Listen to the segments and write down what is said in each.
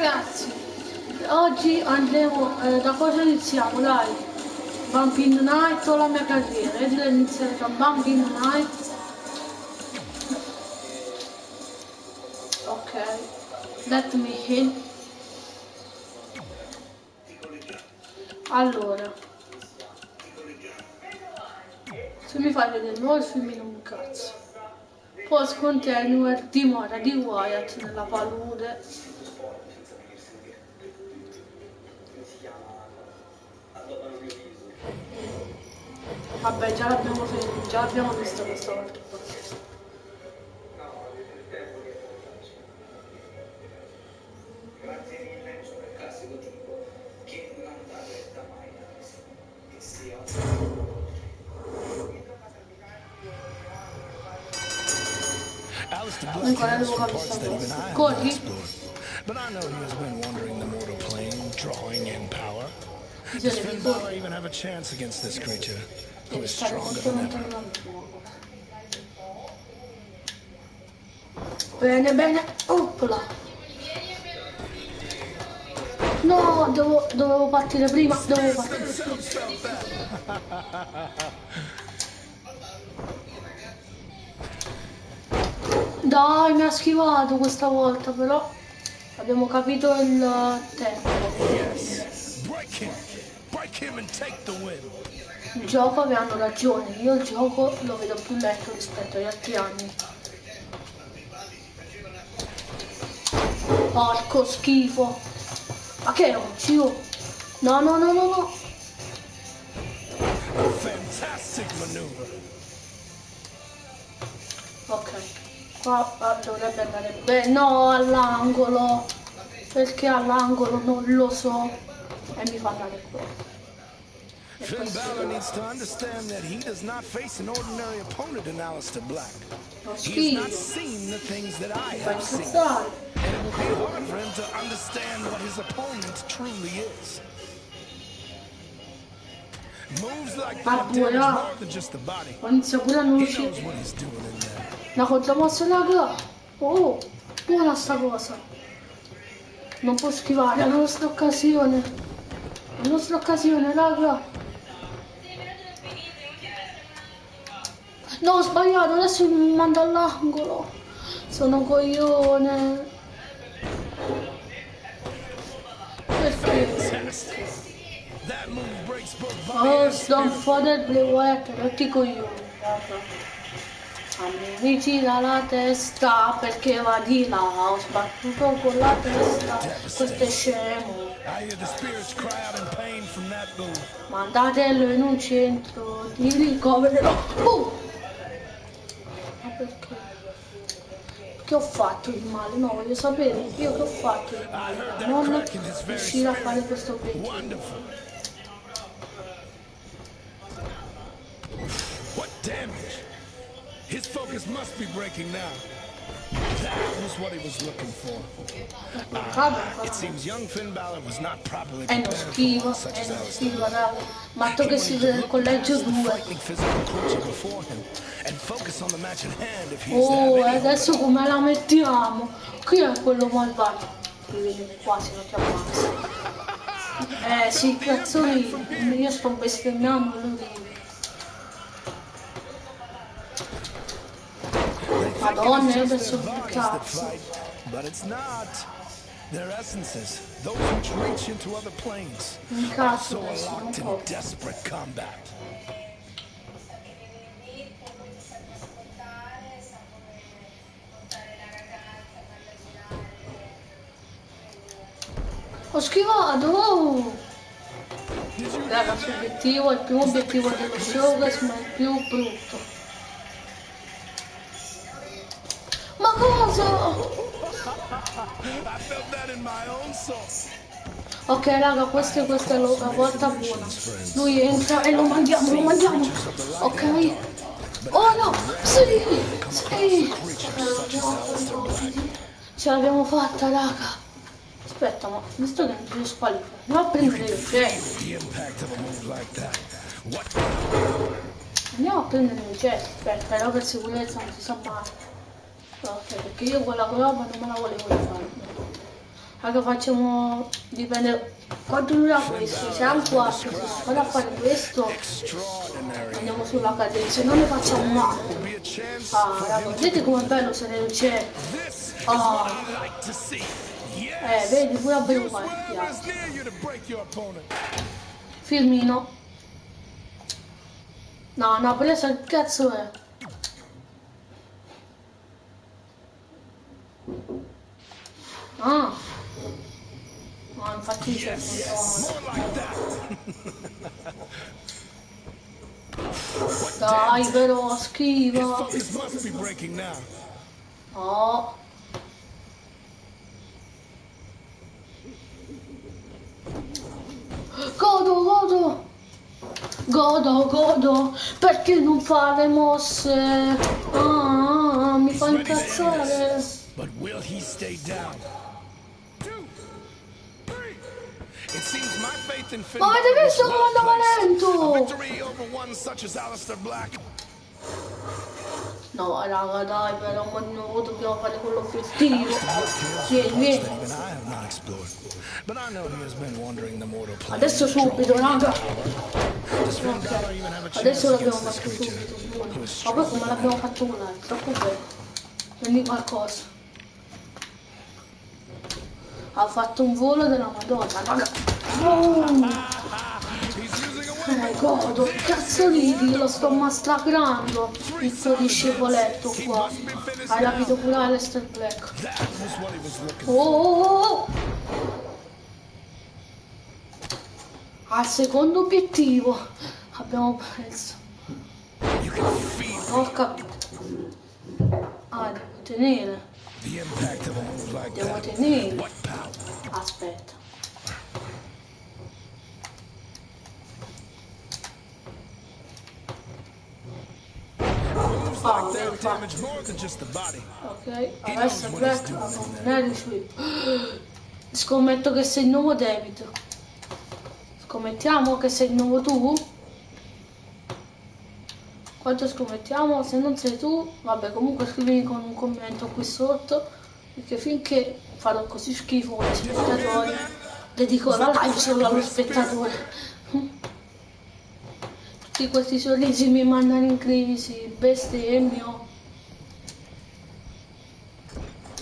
ragazzi, oggi andremo, da cosa iniziamo? Dai, Bumping Night o la mia carriera? Io direi iniziare da Bumping Night. Ok, let me in. Allora, se mi fai vedere nuovo film non un cazzo. Post continue dimora di Wyatt nella palude. Vabbè, già l'abbiamo visto questa volta. Ancora devo capire corri? But I know he has been wandering the mortal plane, drawing in power. Does Finn Balor even have a chance against this creature, who is stronger than ever? Bene, bene, opla. No, dovevo partire prima, Dai, mi ha schivato questa volta, però abbiamo capito il tempo. Il gioco avevano ragione, io il gioco lo vedo più lento rispetto agli altri anni. Porco schifo! Ma che oggi io? No. Ok, qua dovrebbe andare bene. No, all'angolo. Perché all'angolo non lo so. E mi fa andare qua. Finn Balor needs to understand that he does not face an ordinary opponent in Aleister Black. He has not seen the things that I have seen. And it will be hard for him to understand what his opponent truly is. Moves like that damage more than just the body. He knows what he's doing in there. La contromossa raga. Oh, buona sta cosa. Non può schivare, è la nostra occasione. La nostra occasione, raga. No, ho sbagliato, adesso mi manda all'angolo. Sono coglione. Oh, sto un po' del blewet, tutti i coglioni, raga. Mi gira la testa perché va di là, ho sbattuto con la testa, questo è scemo. Mandatelo in un centro di ricovero. Ma perché? Che ho fatto di male? No, voglio sapere io che ho fatto di male, non riuscire a fare questo obiettivo. His focus must be breaking now. That was what he was looking for. It seems young Finn Balor was not properly prepared for one such as Aleister. Matto che si vede il collegio 2. Oh, adesso come la mettiamo? Qui è quello malvagio. Quasi non ti ammazza. Sì, cazzo io sto bestemmiando e lui ride. Madonna, io adesso che cazzo. But it's not. Their essences, those which reach into other planes, also are locked in desperate combat. Ho schivato! Raga, questo obiettivo è il primo obiettivo dello showcase, ma è il più brutto. Ma cosa? Ok raga, questa è la volta buona. Lui entra e lo mandiamo. Ok. Oh no, sì. Ce l'abbiamo fatta raga. Aspetta, ma visto che non ci squalifica, andiamo a prendere il jet. Aspetta, però per sicurezza non si sa mai. Ok, perché io quella roba non me la volevo fare. Raga, facciamo, dipende quanto dura questo, se ha un quarto, se si fa a fare questo, andiamo sulla cadenza, se non ne facciamo male. Ah, raga, vedete com'è bello se ne c'è. Ah, vedi, pure abbiamo fatto. Firmino. No, no, presa che cazzo è? Ah. No, infatti c'è dai, però schiva. Oh. Godo, perché non fa le mosse? Ah, mi fa incazzare. Ma avete visto come andava lento? No, raga, dai, però non dobbiamo fare quell'obiettivo. Vieni. Adesso subito, raga. Okay. Adesso l'abbiamo fatto subito. Ma poi come l'abbiamo fatto con l'altro? Troppo bello. Prendi qualcosa. Ha fatto un volo della Madonna, raga. Godo, cazzo ridi, lo sto massacrando il suo discepoletto qua. Hai rapito pure Aleister Black. Oh! Al secondo obiettivo abbiamo perso. Ho capito. Ah, devo tenere. Aspetta. Ok, adesso Black canale sweep. Scommetto che sei il nuovo David. Scommettiamo che sei il nuovo tu? Quanto scommettiamo? Se non sei tu, vabbè, comunque scrivimi con un commento qui sotto, perché finché farò così schifo con gli spettatori, dedico la live solo allo spettatore. Tutti questi sorrisi mi mandano in crisi, bestemmio.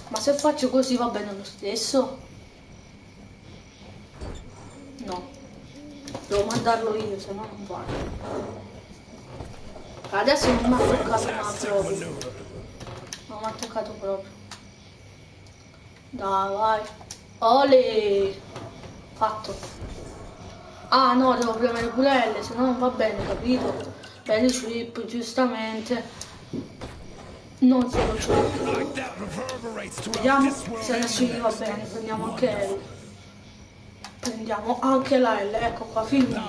Ma se faccio così va bene lo stesso? No. Devo mandarlo io, se no non vale. Adesso non mi ha toccato proprio. Non mi ha toccato proprio. Dai, vai. Ole! Fatto. Ah no, devo premere pure L, se no non va bene, capito? Belli sweep, giustamente. Non solo sweep. Vediamo se adesso gli va bene, prendiamo anche L. Prendiamo anche la L, ecco qua, finito.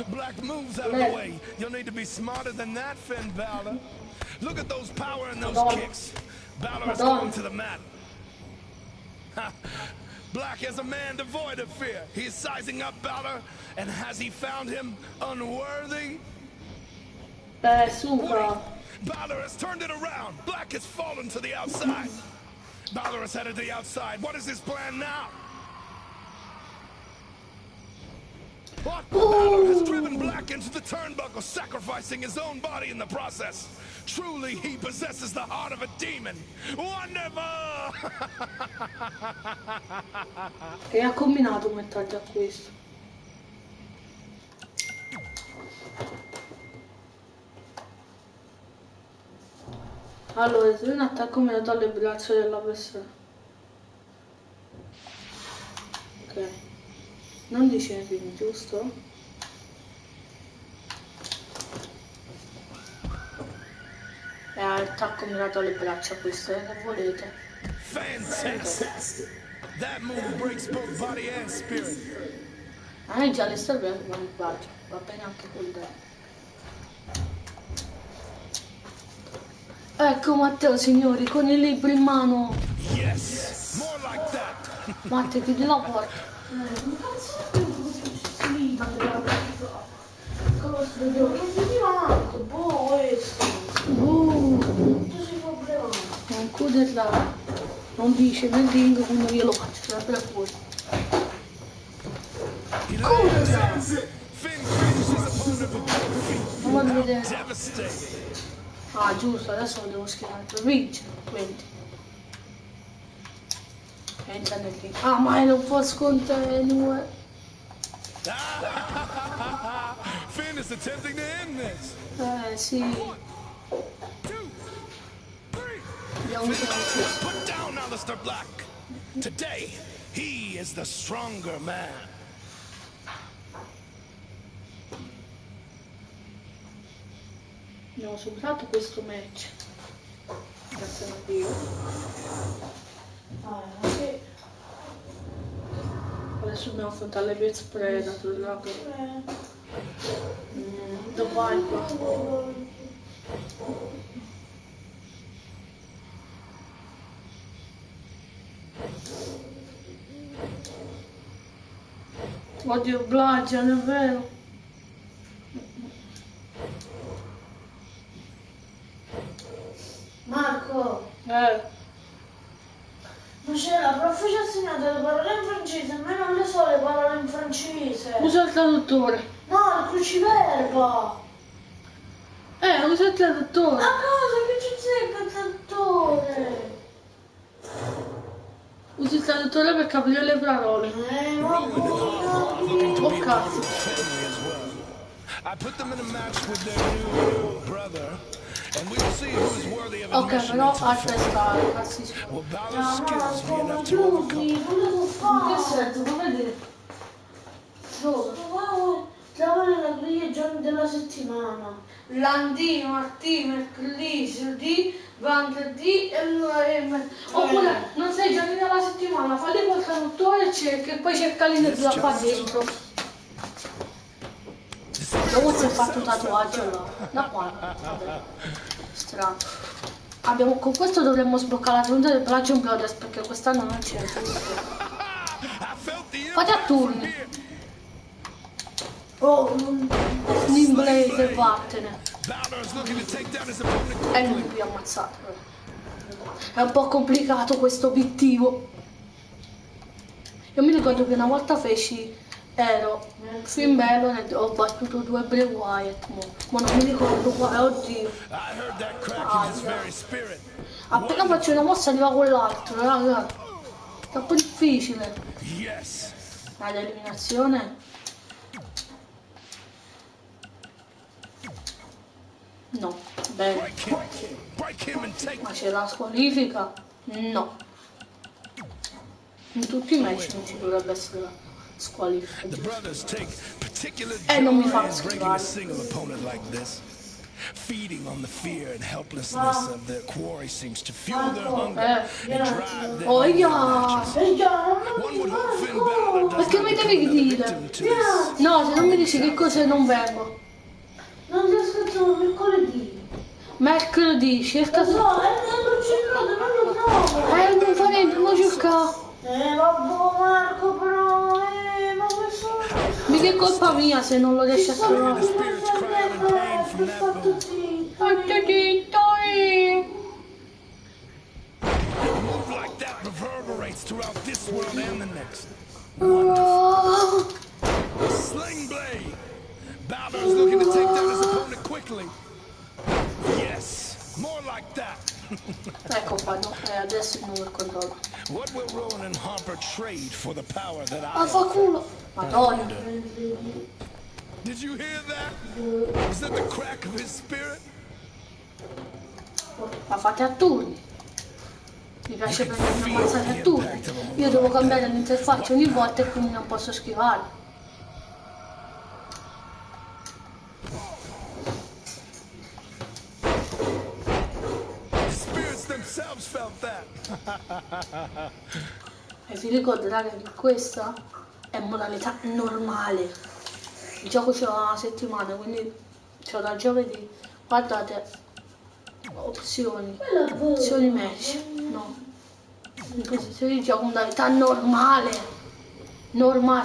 Black moves out of the way. You'll need to be smarter than that, Finn Balor. Look at those power and those kicks. Balor is going to the mat. Black is a man devoid of fear. He is sizing up Balor, and has he found him unworthy? Super. Balor has turned it around. Black has fallen to the outside. Balor is headed to the outside. What is his plan now? What? Balor has driven Black into the turnbuckle, sacrificing his own body in the process. Truly, he possesses the heart of a demon. Wonderful! Che ha combinato un messaggio a questo? Allora, se un attacco mi dato alle braccia della persona. Ok. Non dicevi, giusto? Attacco mirato alle braccia, questo è che volete. Fantastic! That move breaks both body and spirit. Già le serve con il braccio, va bene anche col dente. Ecco Matteo, signori, con il libro in mano. Yes, more like that. Matteo, chiudi la porta. Non chiuderla. non dice nel ring, quindi io lo faccio sempre fuori. Non voglio vedere. Ah, giusto, adesso lo devo scrivere per vincere, quindi. Entra nel ring. Ah, ma non può scontenue. Finn is attempting to end this. Sì. Put down Aleister Black. Today, he is the stronger man. Abbiamo superato questo match. Grazie a Dio. Sì. Adesso dobbiamo affrontare le Birds Predator. Dopo Alpha. Oddio, Bludgeon, è vero. Marco, Eh. ma c'è la prof ci ha insegnato le parole in francese, a me non le so le parole in francese. Usa il traduttore. No, il cruciverba. Usa il traduttore. Ma cosa che ci sei il traduttore? Usi il traduttore per capire le parole. Ma Oh cazzo. I put them in a match with their new brother, and we'll see who's worthy of Ok, admission però into the aspetta, family. cazzo. Will Balor's skills be enough to overcome? In che senso? Come dire? Trovare la griglia giorni della settimana. Lunedì, martedì, mercoledì, giovedì, venerdì e oppure non sei giorni della settimana, falli col traduttore e poi cercali qua dentro. Dopo si è fatto un tatuaggio là. Da qua. Vabbè. Strano. Con questo dovremmo sbloccare la tenuta del Bludgeon Brothers perché quest'anno non c'è. Fate a turni. Oh, Nimblade, vattene. E non mi più ammazzato. È un po' complicato questo obiettivo. Io mi ricordo che una volta ero Finn Balor e ho battuto 2 Bray Wyatt, ma non mi ricordo quale, oddio. Appena faccio una mossa arriva quell'altro, raga. Troppo difficile. L'eliminazione? No, bene. Ma c'è la squalifica? No. In tutti i match non ci dovrebbe essere la squalifica. Non mi fa schifare. Feeding on the fear and helplessness of their quarry seems to fuel their hunger and drive them Oh, One would hope Finn Balor does perché not mi become devi the dire? victim to this. No, se non mi dici che cos'è non vengo. Non ti aspettavo mercoledì. Mercoledì, cerca Lo so, non l'ho cercato, non lo trovo. non fa niente, lo cerca. Vabbè Marco, però, ma questo... Di che colpa mia se non lo riesci a trovare? Fatto zitto. A move like that reverberates throughout this world and the next. Sling blade. Balor's looking to take down his opponent quickly. Yes, more like that. Ecco qua, no, adesso non lo controllo. What will Rowan and Harper trade for the power that Ah, fa culo. Madonna. Did you hear that? Was that the crack of his spirit? La fate a turni. Mi piace prendermi ammazzare a turni. Io devo cambiare l'interfaccia ogni volta e quindi non posso schivare. E vi ricordo raga che questa è modalità normale. Il gioco c'è una settimana, quindi c'è da giovedì. Guardate, opzioni match, no, in posizione di gioco modalità normale,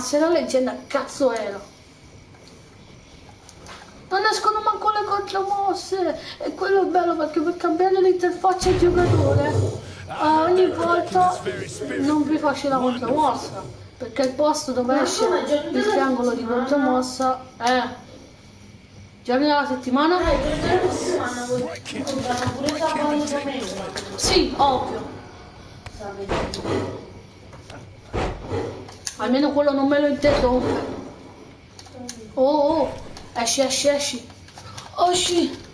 se la leggenda cazzo era. Non escono manco le contromosse e quello è bello perché per cambiare l'interfaccia al giocatore ogni volta non vi faccio la contromossa, perché il posto dove esce il triangolo di contromossa è giorni della settimana? Giorni della settimana poi comprano pure sabato e domenica. Sì, ovvio. Almeno quello non me lo interrompe. Oh, esci, esci, esci. Esci.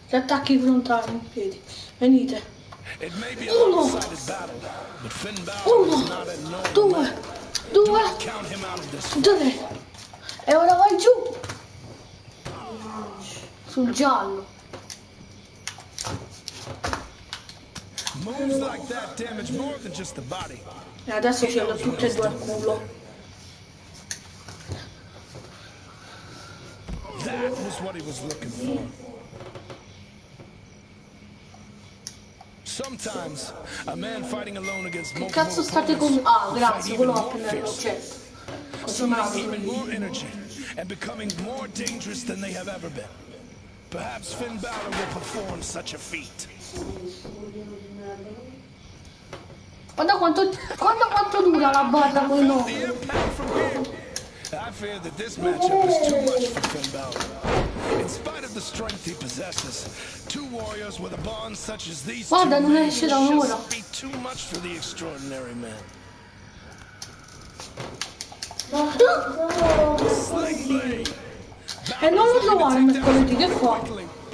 Gli attacchi frontali in piedi. Venite. Uno, due, tre. E ora vai giù. Sul giallo. E adesso ce l'ho tutte e due al culo. That was what he was looking for. Sometimes a man fighting alone against Che multiple cazzo state opponents con... Ah, will grazie, fight quello even va a more prendere fiercely, l'oggetto. Così me la assuming even more vedo. energy and becoming more dangerous than they have ever been. Perhaps Finn Balor will perform such a feat. Guarda quanto dura la barra con Felt noi. the impact from here. I fear that this matchup is too much for Finn Balor. In spite of the strength he possesses, two warriors with a bond such as these two Guarda, non may esce da un'ora. just be too much for the extraordinary man. Sling Blade. E non l'ho trovato mercoledì, che fa?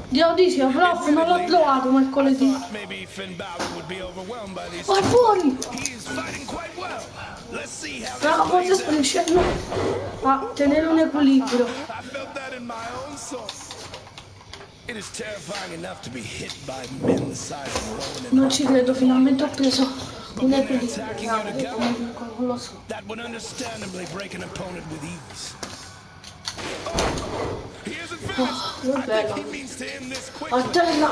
Dio dice, prof, non l'ho trovato mercoledì. Maybe Finn Balor would be overwhelmed by these Vai two. fuori! He is fighting quite well. Let's see how Raga, this forse plays sto out. riuscendo a tenere un equilibrio. I felt that in my own soul. It is terrifying enough to be hit by men the size of Roman and Non ci credo, finalmente ho preso but un when they're equilibrio. attacking Raga, you together, non lo so. that would understandably break an opponent with ease. Oh, he isn't finished. Che I think bello. he means to end this A quickly. terra!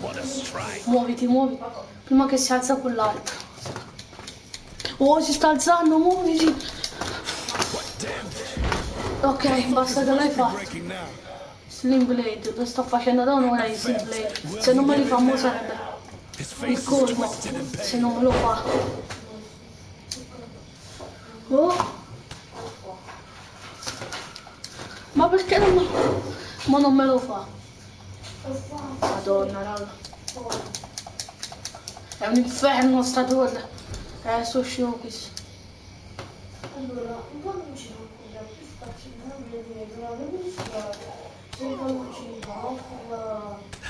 What a strike. Muoviti, muoviti. Prima che si alza quell'altro. Oh, si sta alzando, muoviti! What damage. Ok, basta che l'hai fatto. Breaking now. Sling Blade, lo sto facendo da un'ora di Sling Blade. Se non me li fa mo sarebbe His il face is colmo. twisted in Se pain. non me lo fa. Oh! Ma perché non me... Ma non me lo fa? Madonna, raga. È un inferno sta torre. So showcase. Allora, un po' non ci racconta più spazio,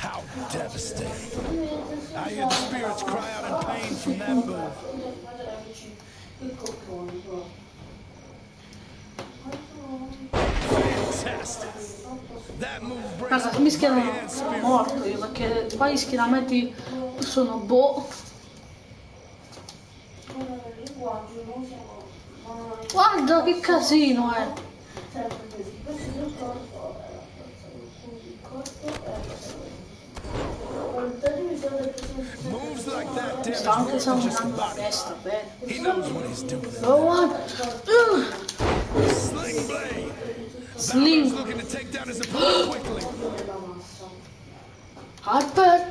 How devastating. I hear the spirits cry out in pain from that move. Fantastic. That move brings Raga, mi schierano body and spirit. morto io perché poi gli schieramenti sono boh. Guarda che casino è. Moves like that Sta anche damage more than just the sanguinando la body. testa, bene. He knows what he's doing. Oh, guarda. Sling Blade. Sling. Balor's looking to take down his opponent quickly. Harper.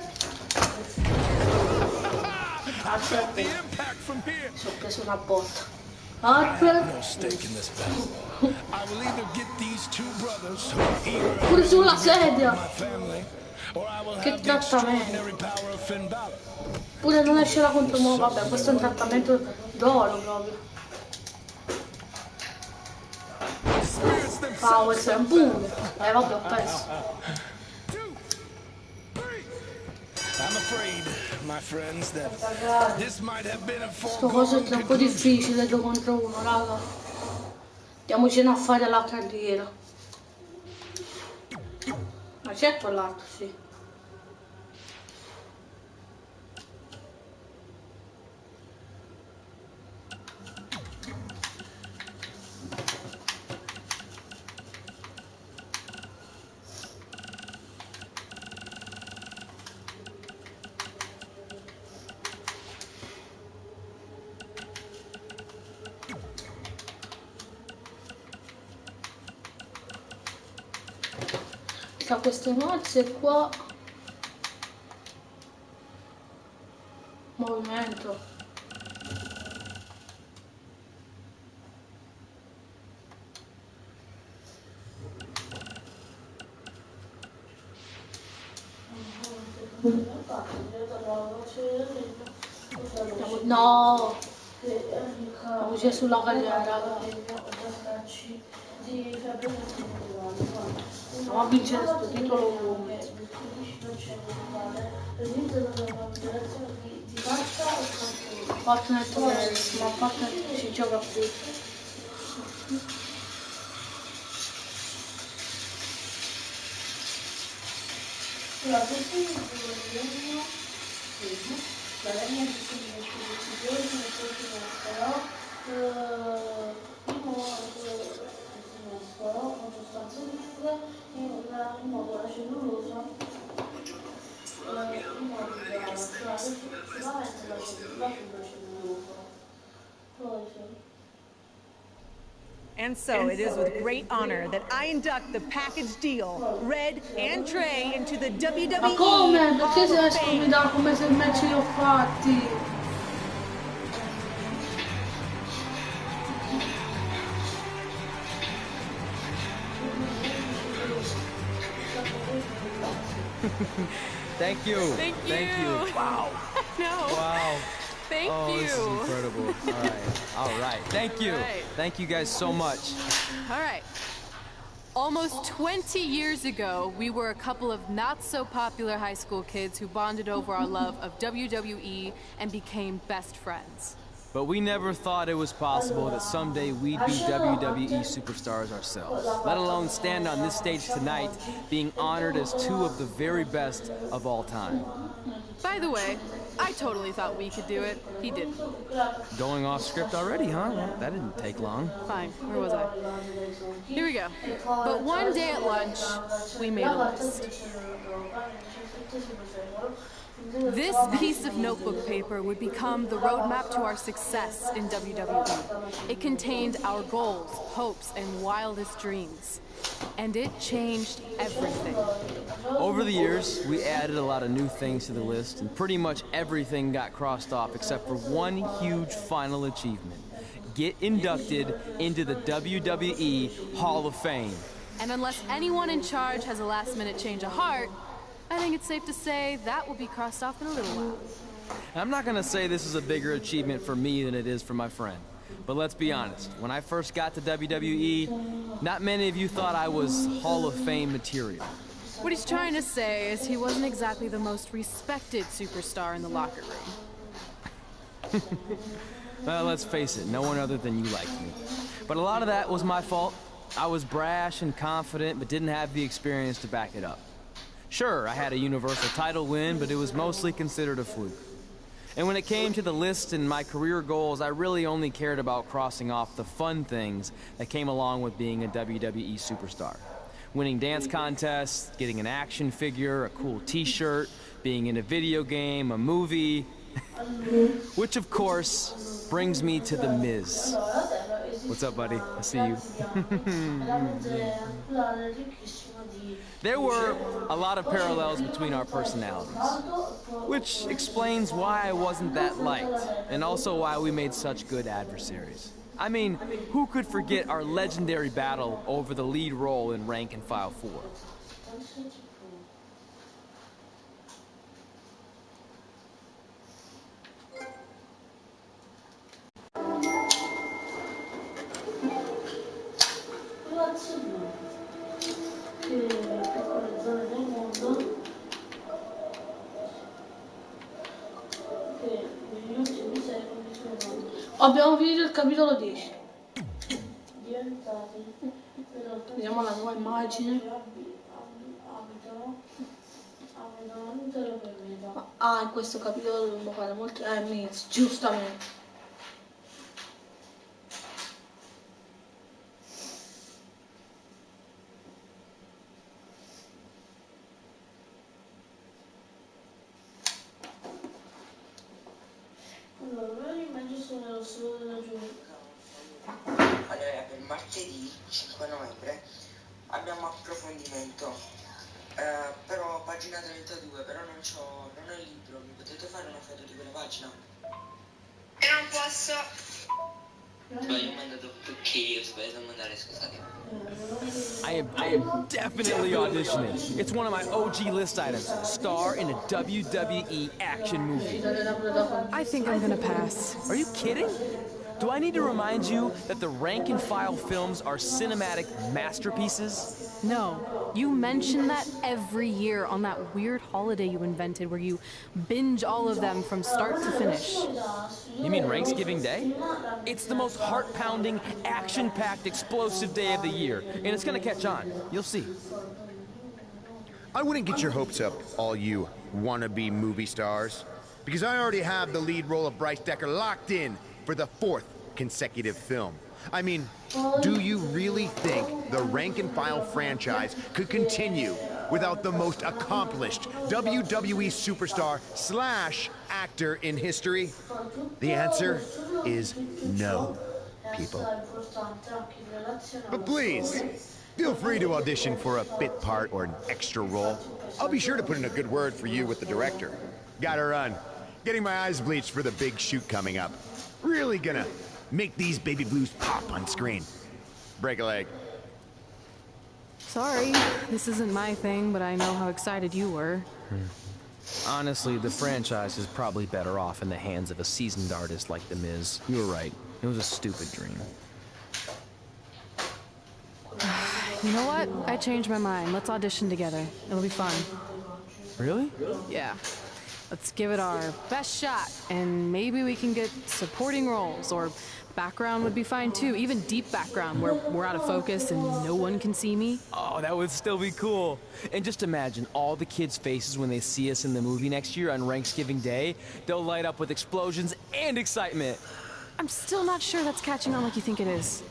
I felt the impact from here. Si ho preso una botta. I Harper. have no stake in this battle. I will either get these two brothers who are eager and Pure ready sulla to be part sedia. of my family, or I will Che have the trattamento. extraordinary power of Finn Balor. Pure non esce la contromossa. Vabbè, questo è un trattamento d'oro proprio. Spirits Power themselves. Slam pure. Vabbè, ho perso. 2, 3. I'm afraid, my friends, that this might have been a Sto coso è foregone troppo conclusion. difficile 2 contro 1, raga. Andiamocene a fare la carriera. Ma c'è quell'altro, sì. Tra queste mazze qua dentro. No, la voce sulla carriera. Andiamo a vincere questo titolo. Fortnite, ma Fortnite si gioca più. La linea di decisori però con sostanze liquide in modo la cellulosa in modo da lasciare successivamente la fibra cellulosa. Poi And so it is with great honor that I induct the package deal, Red and Trey, into the WWE Ma come? Perché Hall se of escono mi Fame. dà come se il match li ho fatti? Thank you. Thank you. Thank you. Wow. No. Wow. Thank you. This is incredible. All right. All right. Thank you. Right. Thank you guys so much. All right. Almost 20 years ago, we were a couple of not-so-popular high school kids who bonded over our love of WWE and became best friends. But we never thought it was possible that someday we'd be WWE superstars ourselves, let alone stand on this stage tonight being honored as two of the very best of all time. By the way, I totally thought we could do it. He didn't. Going off script already, huh? That didn't take long. Fine, where was I? Here we go. But one day at lunch, we made a list. This piece of notebook paper would become the roadmap to our success in WWE. It contained our goals, hopes, and wildest dreams. And it changed everything. Over the years, we added a lot of new things to the list, and pretty much everything got crossed off except for one huge final achievement. Get inducted into the WWE Hall of Fame. And unless anyone in charge has a last-minute change of heart, I think it's safe to say that will be crossed off in a little while. I'm not gonna say this is a bigger achievement for me than it is for my friend. But let's be honest, when I first got to WWE, not many of you thought I was Hall of Fame material. What he's trying to say is he wasn't exactly the most respected superstar in the locker room. Well, let's face it, no one other than you liked me. But a lot of that was my fault. I was brash and confident, but didn't have the experience to back it up. Sure, I had a Universal title win, but it was mostly considered a fluke. And when it came to the list and my career goals, I really only cared about crossing off the fun things that came along with being a WWE superstar. Winning dance contests, getting an action figure, a cool t-shirt, being in a video game, a movie. Which, of course, brings me to The Miz. What's up, buddy? I see you. There were a lot of parallels between our personalities, which explains why I wasn't that liked, and also why we made such good adversaries. I mean, who could forget our legendary battle over the lead role in Rank and File 4? Abbiamo finito il capitolo 10. Vediamo la nuova immagine. Ah, in questo capitolo dobbiamo fare molti Miz, giustamente. Allora, per martedì 5 novembre abbiamo approfondimento, però pagina 32, però non ho il libro, mi potete fare una foto di quella pagina? posso? Io ho mandato perché io ho sbagliato a mandare, scusate. I am definitely auditioning. It's one of my OG list items. Star in a WWE action movie. I think I'm gonna pass. Are you kidding? Do I need to remind you that the rank and file films are cinematic masterpieces? No. You mention that every year on that weird holiday you invented where you binge all of them from start to finish. You mean Thanksgiving Day? It's the most heart-pounding, action-packed, explosive day of the year, and it's gonna catch on. You'll see. I wouldn't get your hopes up, all you wannabe movie stars, because I already have the lead role of Bryce Decker locked in for the 4th consecutive film. I mean, do you really think the rank and file franchise could continue without the most accomplished WWE superstar / actor in history? The answer is no, people. But please, feel free to audition for a bit part or an extra role. I'll be sure to put in a good word for you with the director. Gotta run. Getting my eyes bleached for the big shoot coming up. Really gonna make these baby blues pop on screen. Break a leg. Sorry, this isn't my thing, but I know how excited you were. Honestly, the franchise is probably better off in the hands of a seasoned artist like The Miz. You were right. It was a stupid dream. You know what? I changed my mind. Let's audition together. It'll be fun. Really? Yeah. Let's give it our best shot, and maybe we can get supporting roles, or background would be fine too, even deep background where we're out of focus and no one can see me. Oh, that would still be cool. And just imagine all the kids' faces when they see us in the movie next year on Thanksgiving Day. They'll light up with explosions and excitement. I'm still not sure that's catching on like you think it is.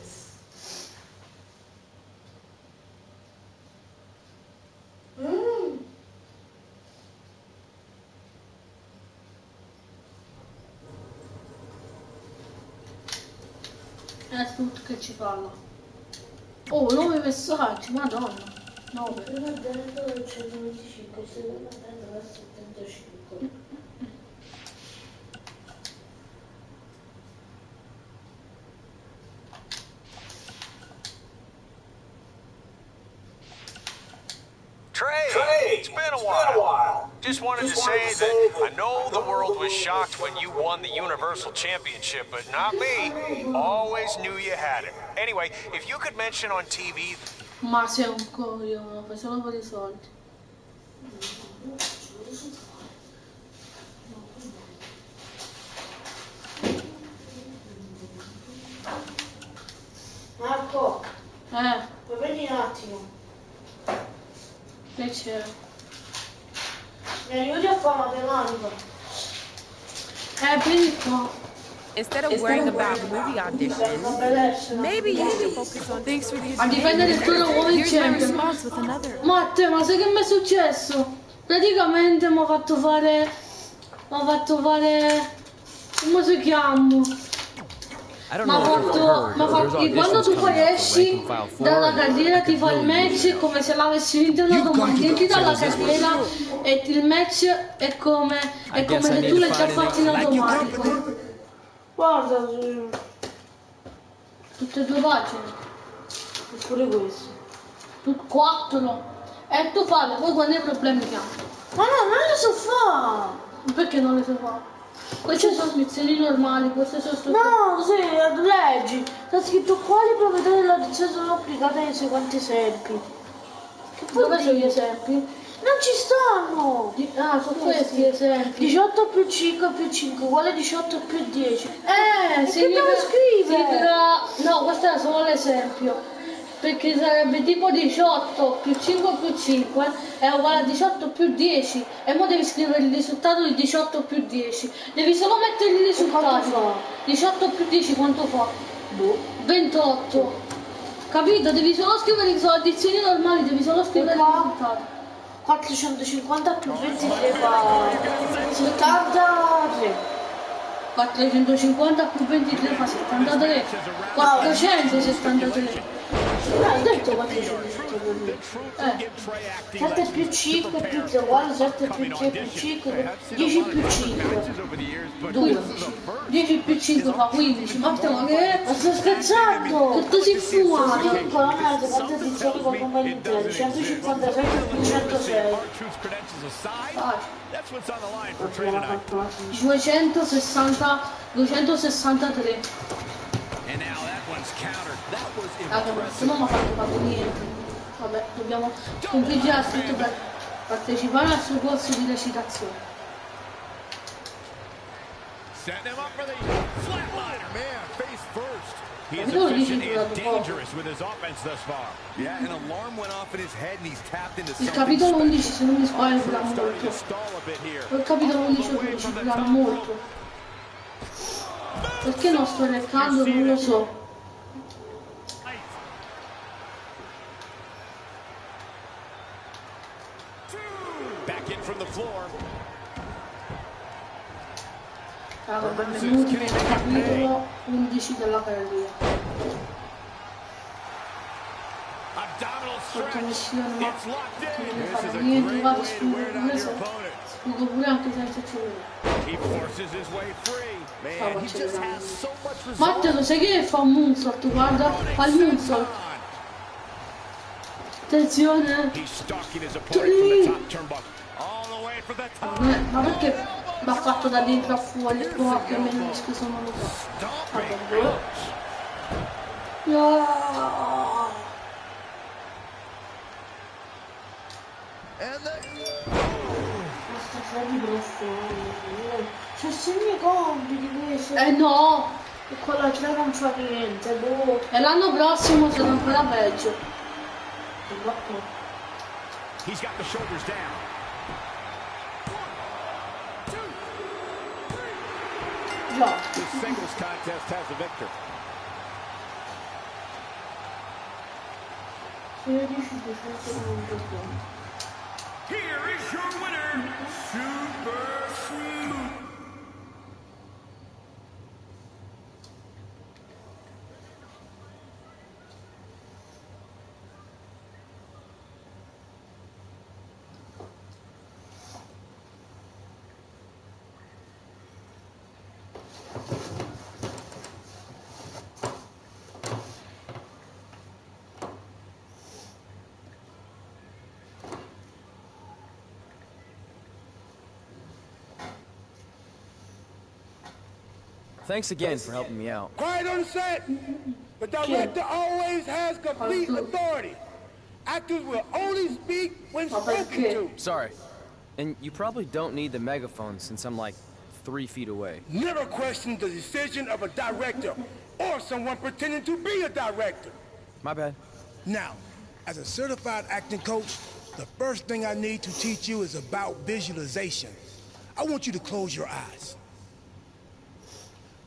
È tutto che ci parla. Oh, 9 messaggi, madonna. 9. Prima dentro del 125, seconda dentro del 75. Trey, it's been a while. Just wanted to say that I know the world was shocked when you won the Universal Championship, but not me. Always knew you had it. Anyway, if you could mention on TV... Ma sei un coglione, fai solo per i soldi. Marco, Puoi vedi un attimo. Che c'è? Mi aiuti a fare matematica? Vieni qua. Instead of worrying about movie auditions, maybe you should focus on Thanks for the A difendere il tuo ruolo in Here's my champion. response with another. Matteo, ma sai che mi è successo? Praticamente mi ha fatto fare... come si chiama? I don't Ma know if you've heard, but there's quando auditions tu coming poi up for esci rank and file 4, dalla carriera and ti I fa il could really use match come se l'avessi vinto una domanda, entri dalla carriera e il match è come se tu l'hai già fatto in automatico. Guarda, Tutte e 2 pagine, pure questo. 4. E tu fai, poi quando hai problemi chiami. Ma no, non le so fare! Perché non le sai fare? Queste sono lezioni normali, queste sono No, sì, leggi. Sta scritto quali proprietà dell'addizione sono applicate nei seguenti esempi. Che vuol Dove sono gli dire? esempi? Non ci stanno! Sono questi gli esempi. 18 più 5 più 5 uguale 18 più 10. Che devo scrivere? No, questo era solo l'esempio. Perché sarebbe tipo 18 più 5 più 5 è uguale a 18 più 10. E ora devi scrivere il risultato di 18 più 10. Devi solo mettere il risultato. Quanto fa? 18 più 10 quanto fa? 28. Capito? Devi solo scrivere, sono addizioni normali, devi solo scrivere il risultato. 450 più 23 fa 73. 450 più 23 fa 73. 473. Ho detto quanto c'è di 7 più 5 più 3 uguale 7 più 3 più 5 10 più 5 2 10 più 5 fa 15. Matteo, ma che è? ma sto scherzando Che tu sei fumato? Ecco la mia seconda edizione con numeri interi 157 più 106 263. Raga, ma se non mi ha fatto niente. Vabbè, dobbiamo completare tutto per partecipare al suo corso di recitazione. Capito lo dici dangerous with his offense thus far. Yeah, an alarm went off in his head and he's tapped into Il something capitolo 11 special. se non mi sbaglio durano molto. Il capitolo 11 e 12 durano molto. Perché non sto leccando non lo so. Back in from the floor. Raga, benvenuti nel capitolo 11 della carriera. Sottomissione, ma non mi fa niente, guarda, spiego pure anche senza accelerare. Matteo, lo sai che fa un moonsault, guarda, fa il moonsault. Attenzione. Ma perché va fatto da dentro a fuori? Qua che almeno le scusa non lo fa. Vabbè. No. C'è segni compiti questo. No! E quella ce non fa niente, boh. E l'anno prossimo sarà ancora peggio. He's got the shoulders down. Già. This singles contest has a victor. Here is your winner, Super Snoop. Thanks again for helping me out. Quiet on set. The director always has complete authority. Actors will only speak when spoken to. Sorry. And you probably don't need the megaphone since I'm like 3 feet away. Never question the decision of a director or someone pretending to be a director. My bad. Now, as a certified acting coach, the first thing I need to teach you is about visualization. I want you to close your eyes.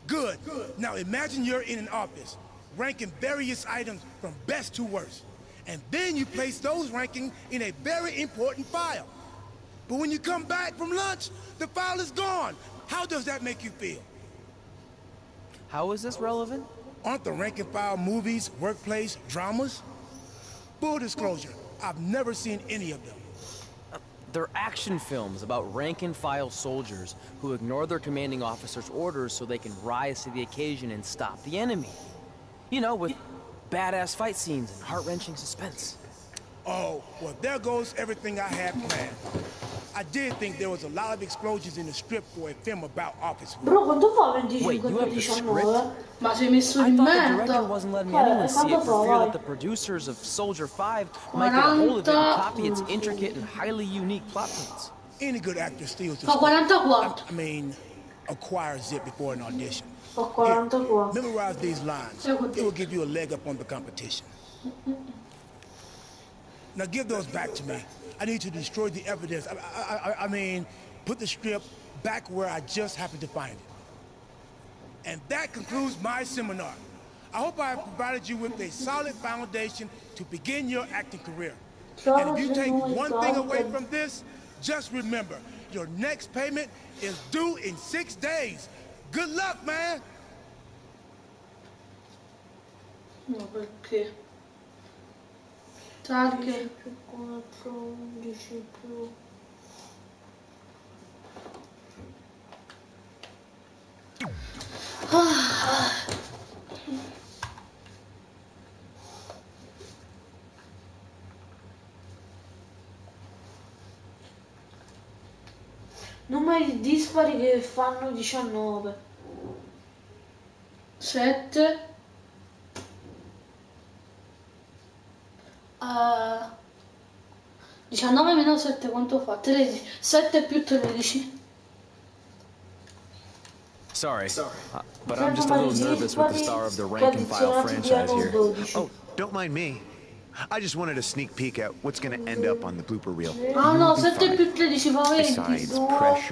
Good. Now imagine you're in an office, ranking various items from best to worst. And then you place those rankings in a very important file. But when you come back from lunch, the file is gone. How does that make you feel? How is this relevant? Aren't the rank and file movies, workplace, dramas? Full disclosure, I've never seen any of them. They're action films about rank-and-file soldiers who ignore their commanding officer's orders so they can rise to the occasion and stop the enemy. You know, with badass fight scenes and heart-wrenching suspense. Oh, well, there goes everything I had planned. I did think there was a lot of explosions in the script for a film about office work. Bro, quanto fa Wait, 25 you have the 19? script? Ma sei messo I in thought the director merda. wasn't letting anyone see it for fear vai? that the producers of Soldier 5 might get a hold of it and copy its intricate and highly unique plot points. Any good actor steals the Fa script. 44. I mean, acquires it before an audition. Ho Here, 44. memorize these lines. It will give you a leg up on the competition. Now give those back to me. I need to destroy the evidence. I mean, put the script back where I just happened to find it. And that concludes my seminar. I hope I have provided you with a solid foundation to begin your acting career. And if you take one thing away from this, just remember, your next payment is due in 6 days. Good luck, man! No, perché? Target. 4, 11 più... Numeri dispari che fanno 19. 7. 19 meno 7 quanto fa? 13. 7 più 13. Sorry, but I'm just a little nervous with the star of the rank-and-file franchise here. Oh, don't mind me. I just wanted a sneak peek at what's gonna end up on the blooper reel. Ah no, 7 più 13 fa 20.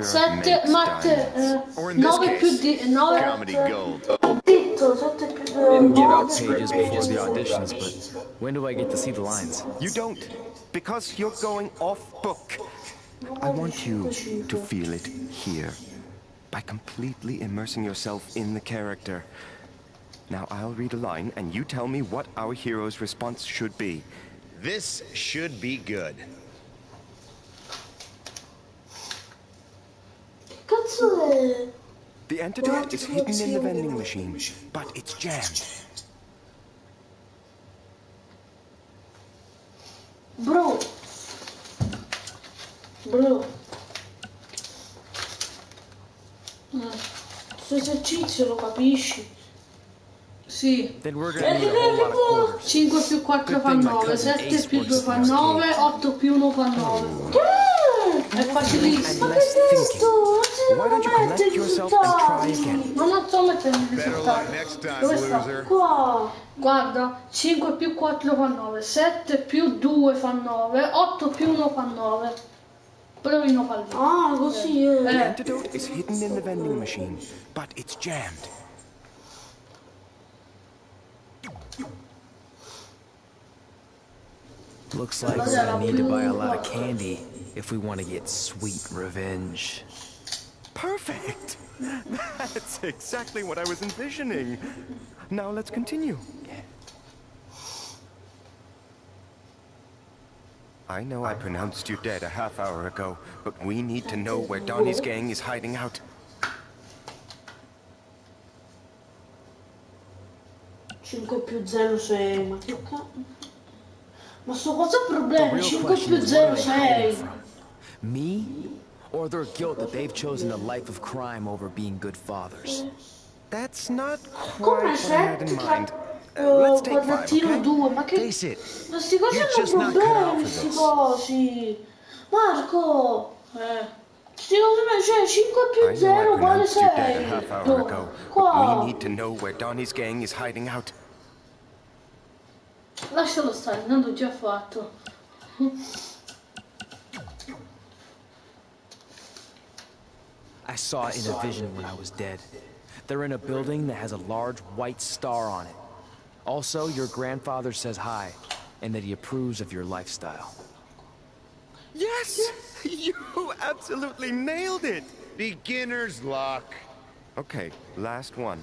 7, Matteo, 9 più 9. Comedy gold. Ho detto 7 più 2. Didn't give out pages before the auditions, but when do I get to see the lines? You don't, because you're going off book. I want you to feel it here, by completely immersing yourself in the character. Now I'll read a line, and you tell me what our hero's response should be. This should be good. Cazzo è? The antidote is hidden in the vending machine, but it's jammed. Bro. Questo esercizio lo capisci? Sì. Then we're gonna need a whole lot of quarters. 5 più 4 fa 9, 7 più 2 fa 9, 8 più 1 fa 9. È facilissimo. Ma che testo? Why don't you collect yourself and try again? Ma non sto mettendo i Better risultati. luck next time, Dove sta? loser. Qua. Guarda, 5 più 4 fa 9, 7 più 2 fa 9, 8 più 1 fa 9. Provino fallito. Ah, così è. The antidote is hidden in the vending machine, but it's jammed. Looks like we're gonna need to buy a lot of candy if we want to get sweet revenge. Perfect! That's exactly what I was envisioning. Now let's continue. I know I pronounced you dead a half hour ago, but we need to know where Donnie's gang is hiding out. Cinque più 0 6. Ma che cazzo? Ma sto cosa è problema? 5 più 0 6. Me? Or their guilt that they've chosen a life of crime over being good fathers? That's not Come quite what I had in mind. Let's take 5, quadratino okay? 2, ma che... Face it. Ma sti cosi You're hanno just not cut out problemi, for sti this. cosi. Marco! Sti cosi, cioè 5 I più know I 0 uguale pronounced you dead a 6. half hour ago, but Qua. we need to know where Donnie's gang is hiding out. Lascialo stare, non l'ho già fatto. I saw it in a vision when I was dead. They're in a building that has a large white star on it. Also, your grandfather says hi, and that he approves of your lifestyle. Yes! You absolutely nailed it! Beginner's luck. Okay, last one.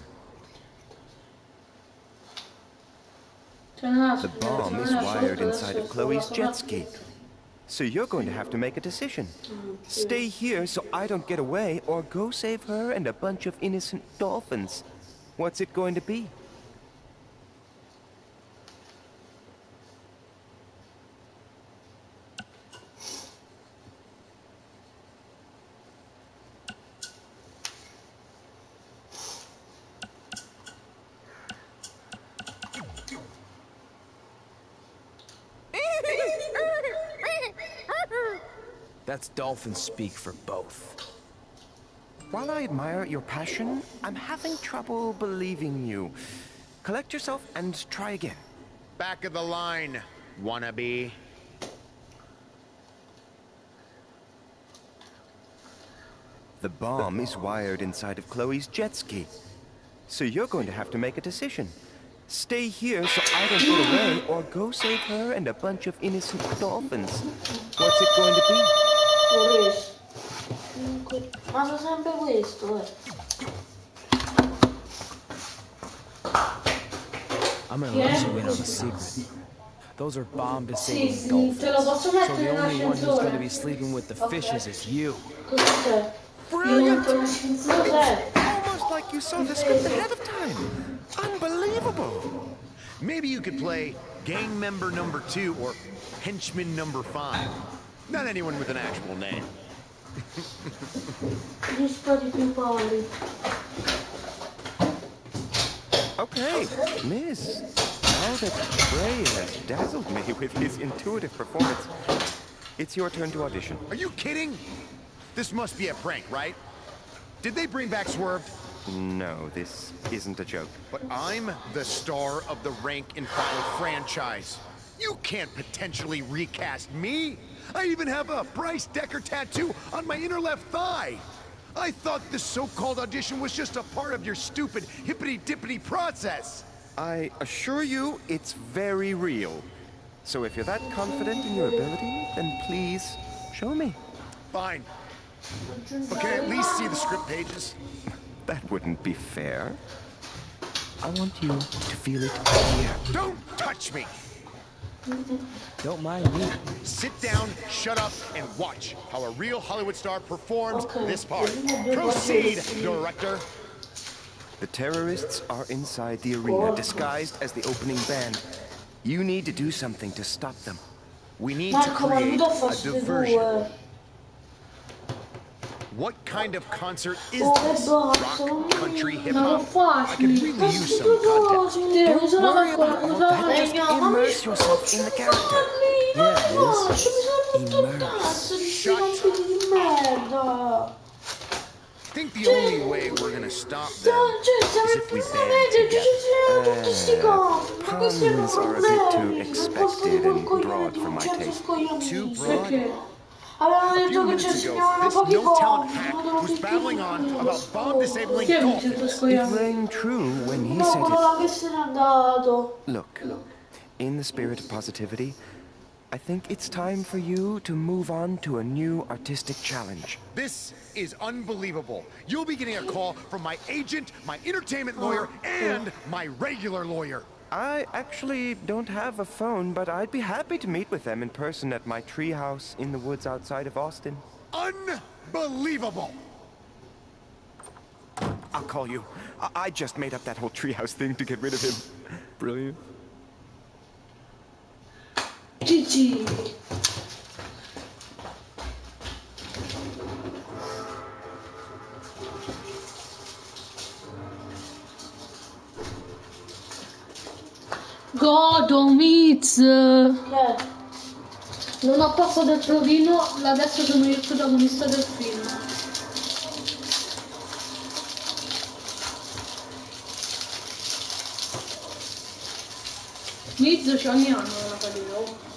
The bomb is wired inside of Chloe's jet ski. So you're going to have to make a decision. Stay here so I don't get away, or go save her and a bunch of innocent dolphins. What's it going to be? That's dolphin speak for both. While I admire your passion, I'm having trouble believing you. Collect yourself and try again. Back of the line, wannabe. The bomb is wired inside of Chloe's jet ski. So you're going to have to make a decision. Stay here so I don't get away, or go save her and a bunch of innocent dolphins. What's it going to be? Ma so sempre questo, I'm gonna let you in on a secret. Those are bomb-disabling dolphins. te lo posso So mettere the only one who's going to nell'ascensore? be sleeping with the fishes is you. Cosa c'è? Brilliant! Io l'ascensore. Almost like you saw the script ahead of time. Unbelievable! Maybe you could play gang member number 2 or henchman number 5. Not anyone with an actual name. Gli spari più poveri. Okay, Miss. Now that Bray has dazzled me with his intuitive performance, it's your turn to audition. Are you kidding? This must be a prank, right? Did they bring back Swerved? No, this isn't a joke. But I'm the star of the rank and file franchise. You can't potentially recast me. I even have a Bryce Decker tattoo on my inner left thigh. I thought this so-called audition was just a part of your stupid hippity-dippity process. I assure you, it's very real. So if you're that confident in your ability, then please show me. Fine. But can I at least see the script pages? That wouldn't be fair. I want you to feel it here. Don't touch me! Don't mind me. Sit down, shut up, and watch how a real Hollywood star performs this part. Proceed, director. The terrorists are inside the arena, disguised as the opening band. You need to do something to stop them. We need to create a diversion. What kind of concert is this? Rock, country, hip-hop? I could really use some context. Don't worry about all that. Just immerse yourself in the character. Yeah, Immerse. Shut up. I think the only way we're gonna stop them is if we band together. Puns are a bit too expected and broad for my taste. Too broad? A few minutes ago, this no-talent hack was babbling on about bomb-disabling dolphins. It rang true when he said it. Look, in the spirit of positivity, I think it's time for you to move on to a new artistic challenge. This is unbelievable. You'll be getting a call from my agent, my entertainment lawyer, and my regular lawyer. I actually don't have a phone, but I'd be happy to meet with them in person at my treehouse in the woods outside of Austin. Unbelievable! I'll call you. I just made up that whole treehouse thing to get rid of him. Brilliant. GG. Godomiz! Non ho passato il provino, adesso sono il protagonista del film. Miz c'è ogni anno una carriera.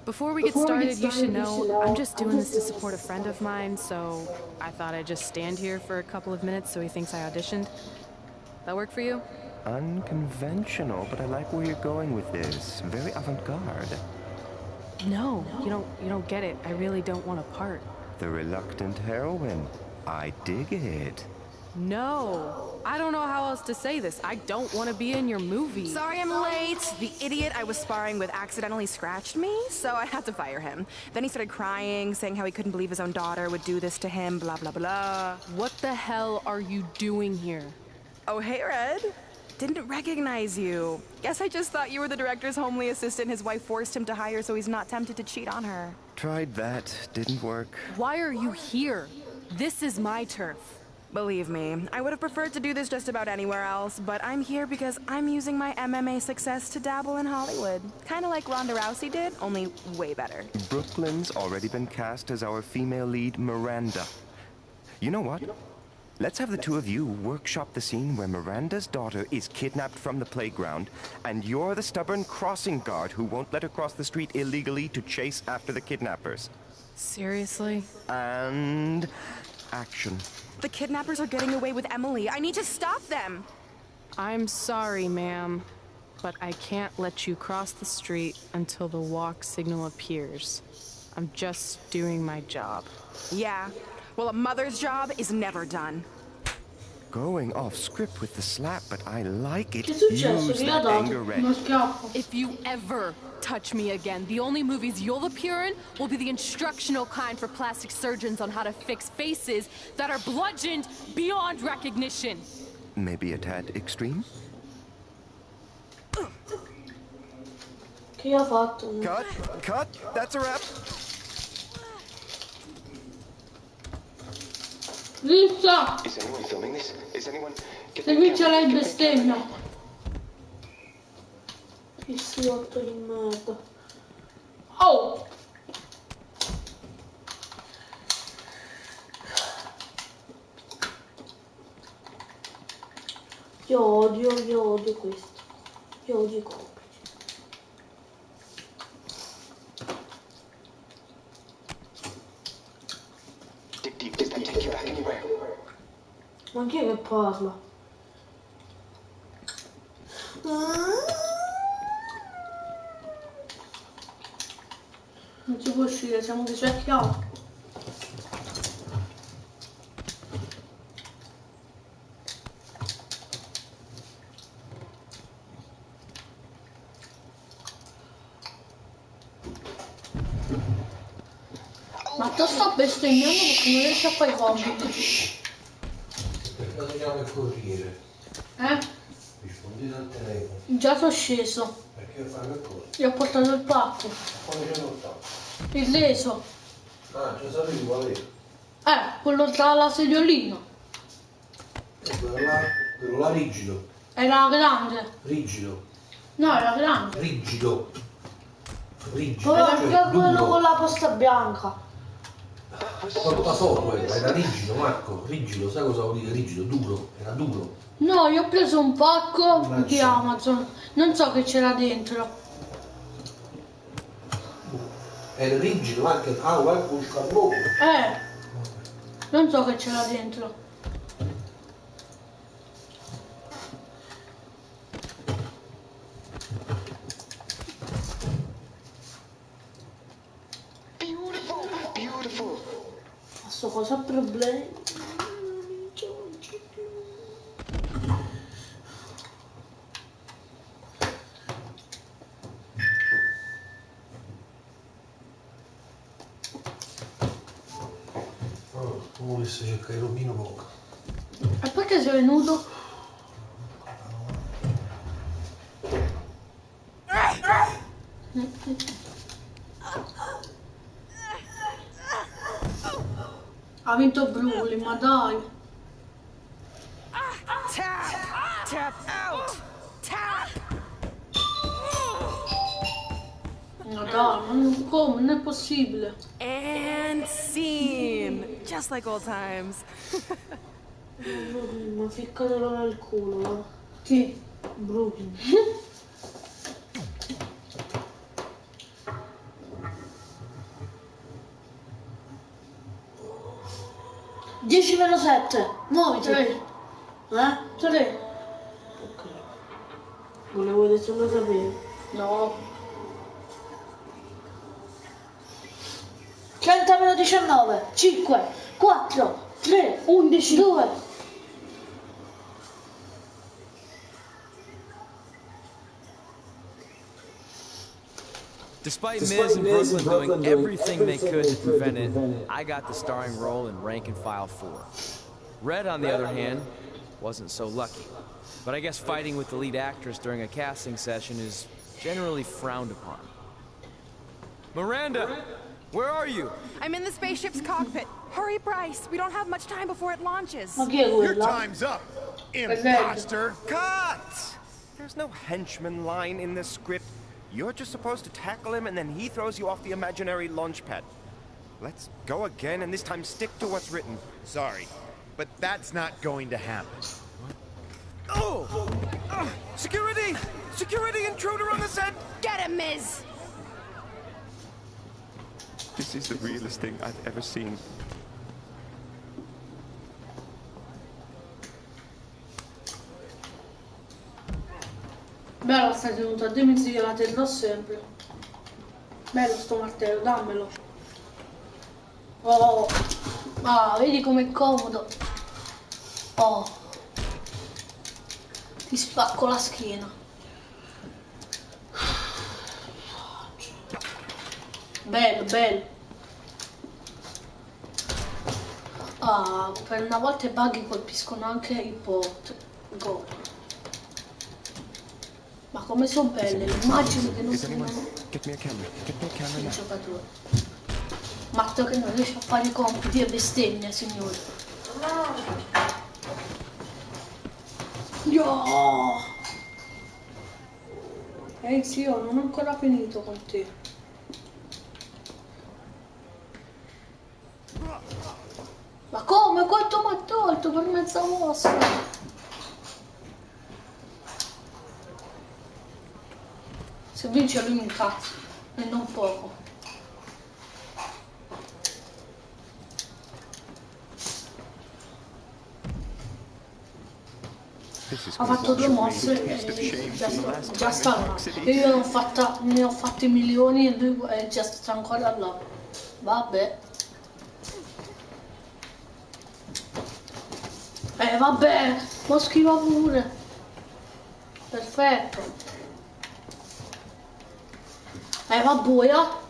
Before we get started, you should know I'm just doing this to support a friend of mine, so I thought I'd just stand here for a couple of minutes so he thinks I auditioned. That work for you? Unconventional, but I like where you're going with this. Very avant-garde. No, you don't get it. I really don't want a part. The reluctant heroine. I dig it. No, I don't know how else to say this. I don't want to be in your movie. Sorry I'm late. The idiot I was sparring with accidentally scratched me, so I had to fire him. Then he started crying, saying how he couldn't believe his own daughter would do this to him, blah, blah, blah. What the hell are you doing here? Oh, hey, Red. Didn't recognize you. Guess I just thought you were the director's homely assistant his wife forced him to hire so he's not tempted to cheat on her. Tried that. Didn't work. Why are you here? This is my turf. Believe me, I would have preferred to do this just about anywhere else, but I'm here because I'm using my MMA success to dabble in Hollywood. Kind of like Ronda Rousey did, only way better. Brooklyn's already been cast as our female lead, Miranda. You know what? Let's have the two of you workshop the scene where Miranda's daughter is kidnapped from the playground, and you're the stubborn crossing guard who won't let her cross the street illegally to chase after the kidnappers. Seriously? And action. The kidnappers are getting away with Emily. I need to stop them! I'm sorry, ma'am, but I can't let you cross the street until the walk signal appears. I'm just doing my job. Yeah. Well, a mother's job is never done. going off script with the slap, but I like it. Che è successo? Use Che gli ha that dato? anger right. Uno schiaffo. If you ever touch me again, the only movies you'll appear in will be the instructional kind for plastic surgeons on how to fix faces that are bludgeoned beyond recognition. Maybe a tad extreme? Che ha fatto? Cut, that's a wrap. Lissa! Is anyone filming this? Is anyone... Se vince lei bestemmia. Che sciotto di merda. Oh! Io odio questo. Io odio i complici. Ma chi è che parla? Non si può uscire, siamo disacchiati. Matteo sta bestemmiando perché non riesce a fare i compiti. Perché chiamo il corriere? Rispondi al telefono. Già sono sceso. Perché fare che cosa? Gli ho portato il pacco. Quando ce l'ho fatto? Il leso. Ah, già sapevi qual è? Quello tra la sediolina. Quello là rigido. Era grande. Rigido. No, era grande. Rigido. Rigido. Era quello duro. con la posta bianca. Proprio da foto era rigido, Marco. Rigido, sai cosa vuol dire rigido? Duro. Era duro. No, io ho preso un pacco di Amazon. Non so che c'era dentro. Era rigido anche. Ah, guarda il carbone. Non so che c'era dentro. Beautiful. Ma sto cosa ha problemi? Come volesse cercare il romino poco. E perché sei venuto? Ha vinto Brulli, ma dai. Tap out! Tap! Ma dai, come? Non è possibile. And scene! Just like old times. Ma ficcatelo nel culo, va. Chi? Brooklyn. 10-7, muoviti. 3. Ok. Volevo vedere se lo sapevi. No. 30-19, 5, 4, 3, 11, 2. Despite Miz and Brooklyn doing everything they could to prevent it, I got the starring role in Rank and File 4. Red, on the other hand, wasn't so lucky. But I guess fighting with the lead actress during a casting session is generally frowned upon. Miranda, where are you? I'm in the spaceship's cockpit. Hurry, Bryce. We don't have much time before it launches. Your time's up, imposter. Cut! There's no henchman line in this script. You're just supposed to tackle him and then he throws you off the imaginary launch pad. Let's go again and this time stick to what's written. Sorry, but that's not going to happen. Oh! Security! Security intruder on the set! Get him, Miz! This is the realest thing I've ever seen. Bello stai tenuto, a dimmi se gliela terrò sempre. Bello sto martello, dammelo. Oh, vedi com'è comodo. Oh, Ti spacco la schiena. Bello, bello. Ah, per una volta i buggy colpiscono anche i bot. Gol. Ma come sono belle, immagini che non sono i giocatori. Matteo che non riesce a fare i compiti e bestemmia, signore. Yo! Ehi zio, non ho ancora finito con te. Ma come? Quanto mi ha tolto per mezza mossa? Se vince lui mi incazzo, e non poco. Ha fatto 2 mosse e già sta là. Io ne ho fatti milioni e lui è già sta ancora là. Vabbè. Vabbè, lo schiva pure. Perfetto. Va buia.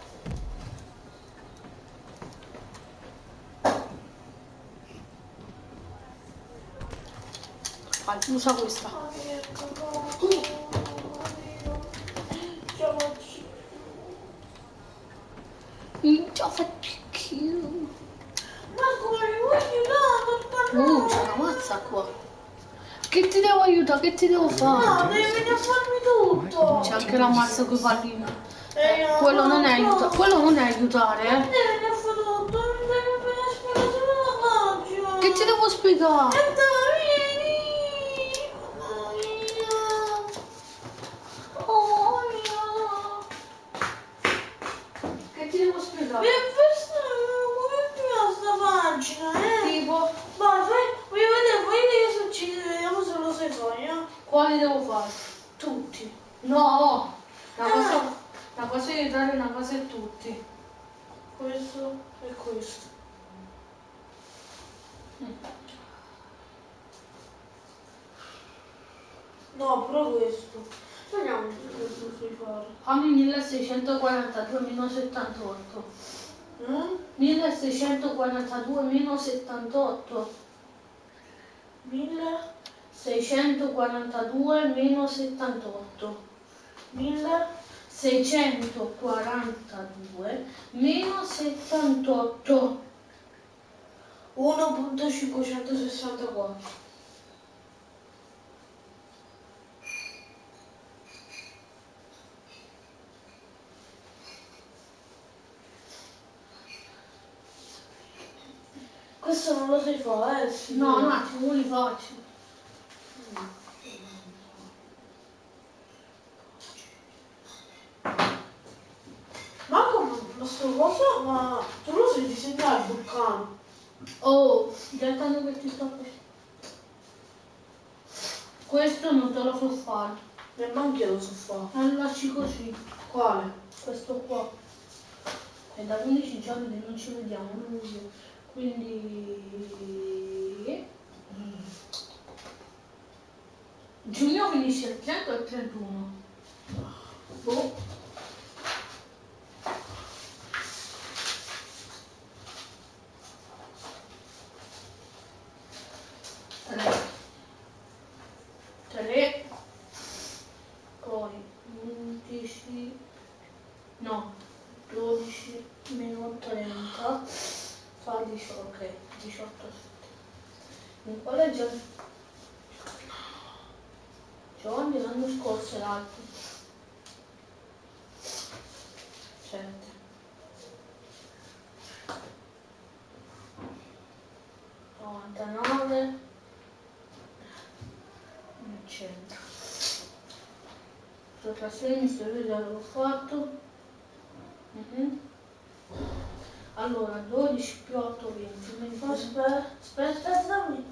Vai, usa questa. Già faccio kill. Ma come mi vuoi aiutare? C'è una mazza qua. Che ti devo aiutare? Che ti devo fare? No, devi venire a farmi tutto. C'è anche la mazza con i pallini. Quello non è aiutare. Quello non è aiutare, Devi venire a fare tutto. Non devi venire a spiegare. Che ti devo spiegare? Vieni. Oh mio. Che ti devo spiegare? Come sta pagina, Tipo? Vai, voglio vedere, che succede, vediamo se lo sai fare, Quali devo fare? Tutti. No! Una cosa è aiutare, una cosa è tutti. Questo e questo. No, però questo. Vediamo se lo sai fare. Fammi 1642 meno 78. 1642 meno 78. 1642 meno 78. 1642 meno 78. 1.564. Questo non lo sai fare, sì. No, un attimo, li faccio. Ma come sto coso? Ma tu lo sai disegnare il vulcano? Oh, già tanto che ti sto facendo. Questo non te lo so fare. E anche lo so fare. Lasci così. Quale? Questo qua. È da 15 giorni che non ci vediamo, luglio. Quindi... Giugno finisce il 30 e il 31. Boh. Tre. Poi 11. No. 12 meno 30 fa 18, ok, 18. In quale giorni l'anno scorso l'altro? 7. 99 100. Sottrazione misteriosa l'ho fatto. Allora 12 più 8 20. Aspetta, dammi.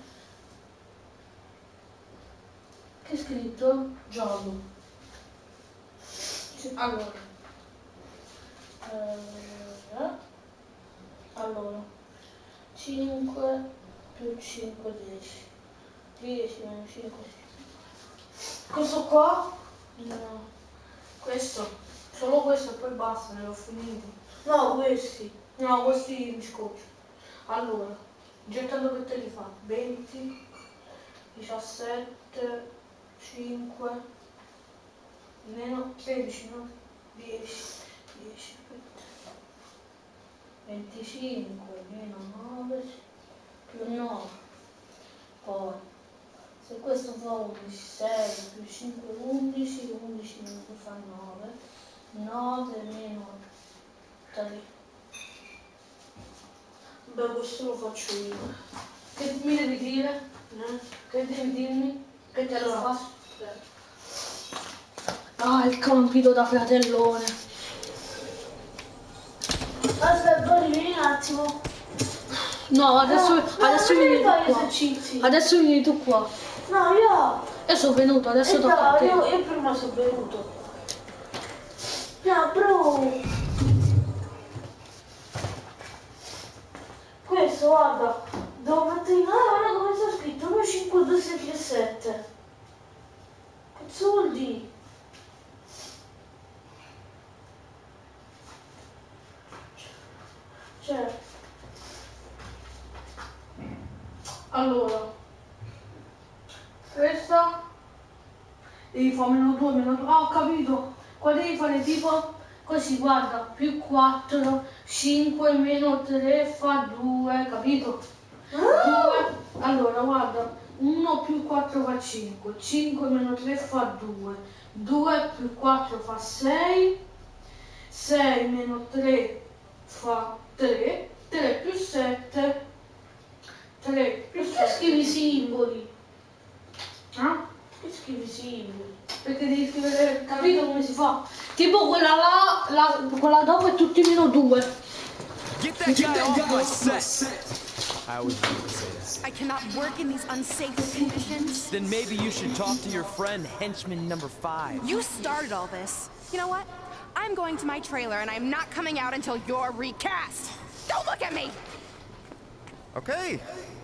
Che è scritto? Gioco. Allora 5 più 5 10. 10 meno 5 Questo qua? No. Questo? Solo questo e poi basta, ne ho finiti. No, questi. No, questi mi scoccio. Allora, gettando che te li fa? 20, 17, 5, meno 13, no? 10, 10, 25, meno 9, più 9. Poi, se questo fa 11, 6 più 5, 11, 11 meno 2 fa 9, 9 meno 3. Beh, questo lo faccio io. Che mi devi dire? Che devi dirmi? Che te lo faccio? Ah, il compito da fratellone. Aspetta, vieni un attimo. No, adesso vieni tu qua. Adesso vieni tu qua. No, io sono venuto, adesso tocca a te. Io prima sono venuto. No, bro. Questo, guarda, devo mettere in guarda come sta scritto 1, 5, 2, 6, 7. Che vuol dire? Cioè, allora, questa devi fare meno 2, meno 2. Ah, ho capito. Qua devi fare tipo così, guarda, più 4, 5 meno 3 fa 2, capito? 2, allora guarda, 1 più 4 fa 5, 5 meno 3 fa 2, 2 più 4 fa 6, 6 meno 3 fa 3, 3 più 7, 3 più 7. Che scrivi i simboli? Che scrivi i simboli? Perché devi scrivere, capito come si fa? Tipo quella là, quella dopo è tutti meno 2. Get that guy off my set! I always wanted to say that. I cannot work in these unsafe conditions. Then maybe you should talk to your friend, henchman number 5. You started all this. You know what? I'm going to my trailer and I'm not coming out until you're recast. Don't look at me! Okay,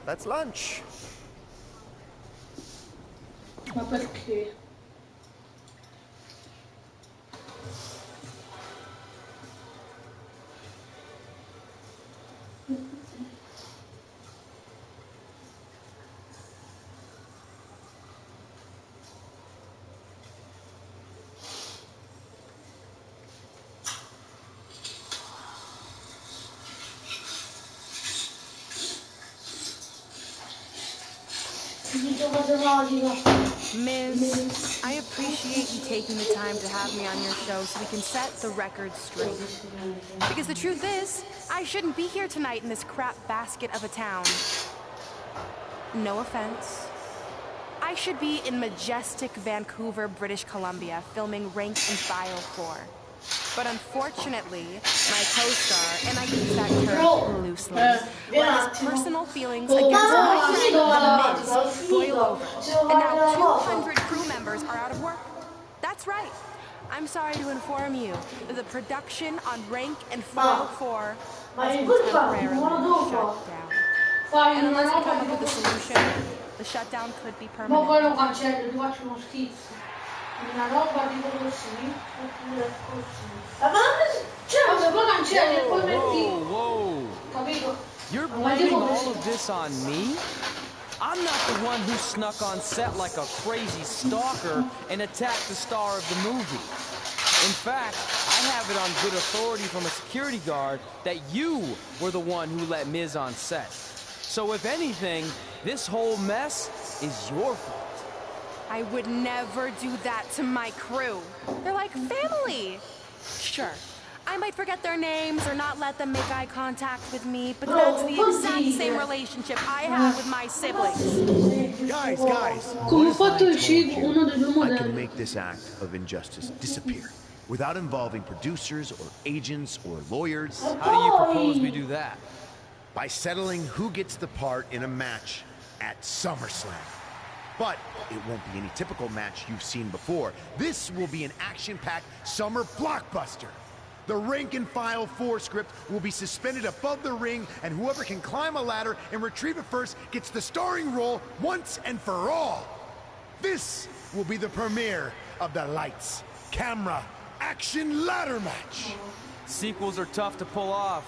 that's lunch. Ma perché? Miz, I appreciate you taking the time to have me on your show so we can set the record straight. Because the truth is, I shouldn't be here tonight in this crap basket of a town. No offense. I should be in majestic Vancouver, British Columbia, filming Rank and File 4. But unfortunately, my co-star, and I use that term loosely, let his personal feelings against my friend, The Miz, boil over. And now 200 crew members are out of work. That's right. I'm sorry to inform you that the production on Rank and File 4 has been temporarily shut down. And unless we come up with a solution, the shutdown could be permanent. Una roba tipo così, oppure così. Ma cioè, poi cancelli e poi metti. Whoa. Capito? You're blaming all of this on me? I'm not the one who snuck on set like a crazy stalker and attacked the star of the movie. In fact, I have it on good authority from a security guard that you were the one who let Miz on set. So if anything, this whole mess is your fault. I would never do that to my crew. They're like family. Sure, I might forget their names or not let them make eye contact with me, but that's the exact same relationship I have with my siblings. Guys, Come ho fatto il cibo, uno dei due I modelli. can make this act of injustice disappear without involving producers or agents or lawyers. How do you propose we do that? By settling who gets the part in a match at SummerSlam. But it won't be any typical match you've seen before. This will be an action-packed summer blockbuster. The Rank and File 4 script will be suspended above the ring, and whoever can climb a ladder and retrieve it first gets the starring role once and for all. this will be the premiere of the lights, camera, action ladder match. Sequels are tough to pull off,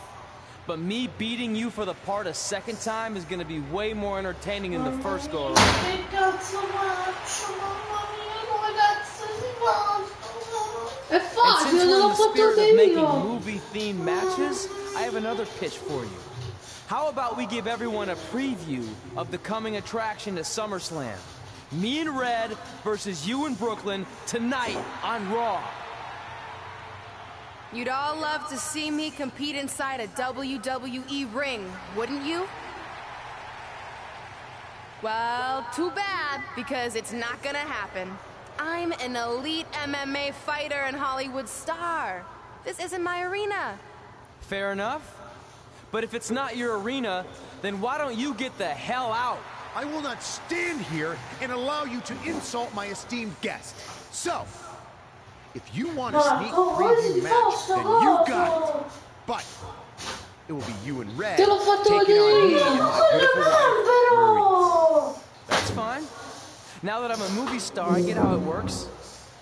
but me beating you for the part a second time is gonna be way more entertaining than the first go around. È And since facile, we're in l'ho the fatto spirit anche of making io. movie-themed matches, I have another pitch for you. How about we give everyone a preview of the coming attraction to SummerSlam? Me and Red versus you in Brooklyn tonight on Raw. You'd all love to see me compete inside a WWE ring, wouldn't you? Well, too bad, because it's not gonna happen. I'm an elite MMA fighter and Hollywood star. This isn't my arena. Fair enough. But if it's not your arena, then why don't you get the hell out? I will not stand here and allow you to insult my esteemed guest. So, if you want a sneak preview match, then you got it. But it will be you and Red taking on me and my beautiful wife, Maurice. That's fine. Now that I'm a movie star, I get how it works.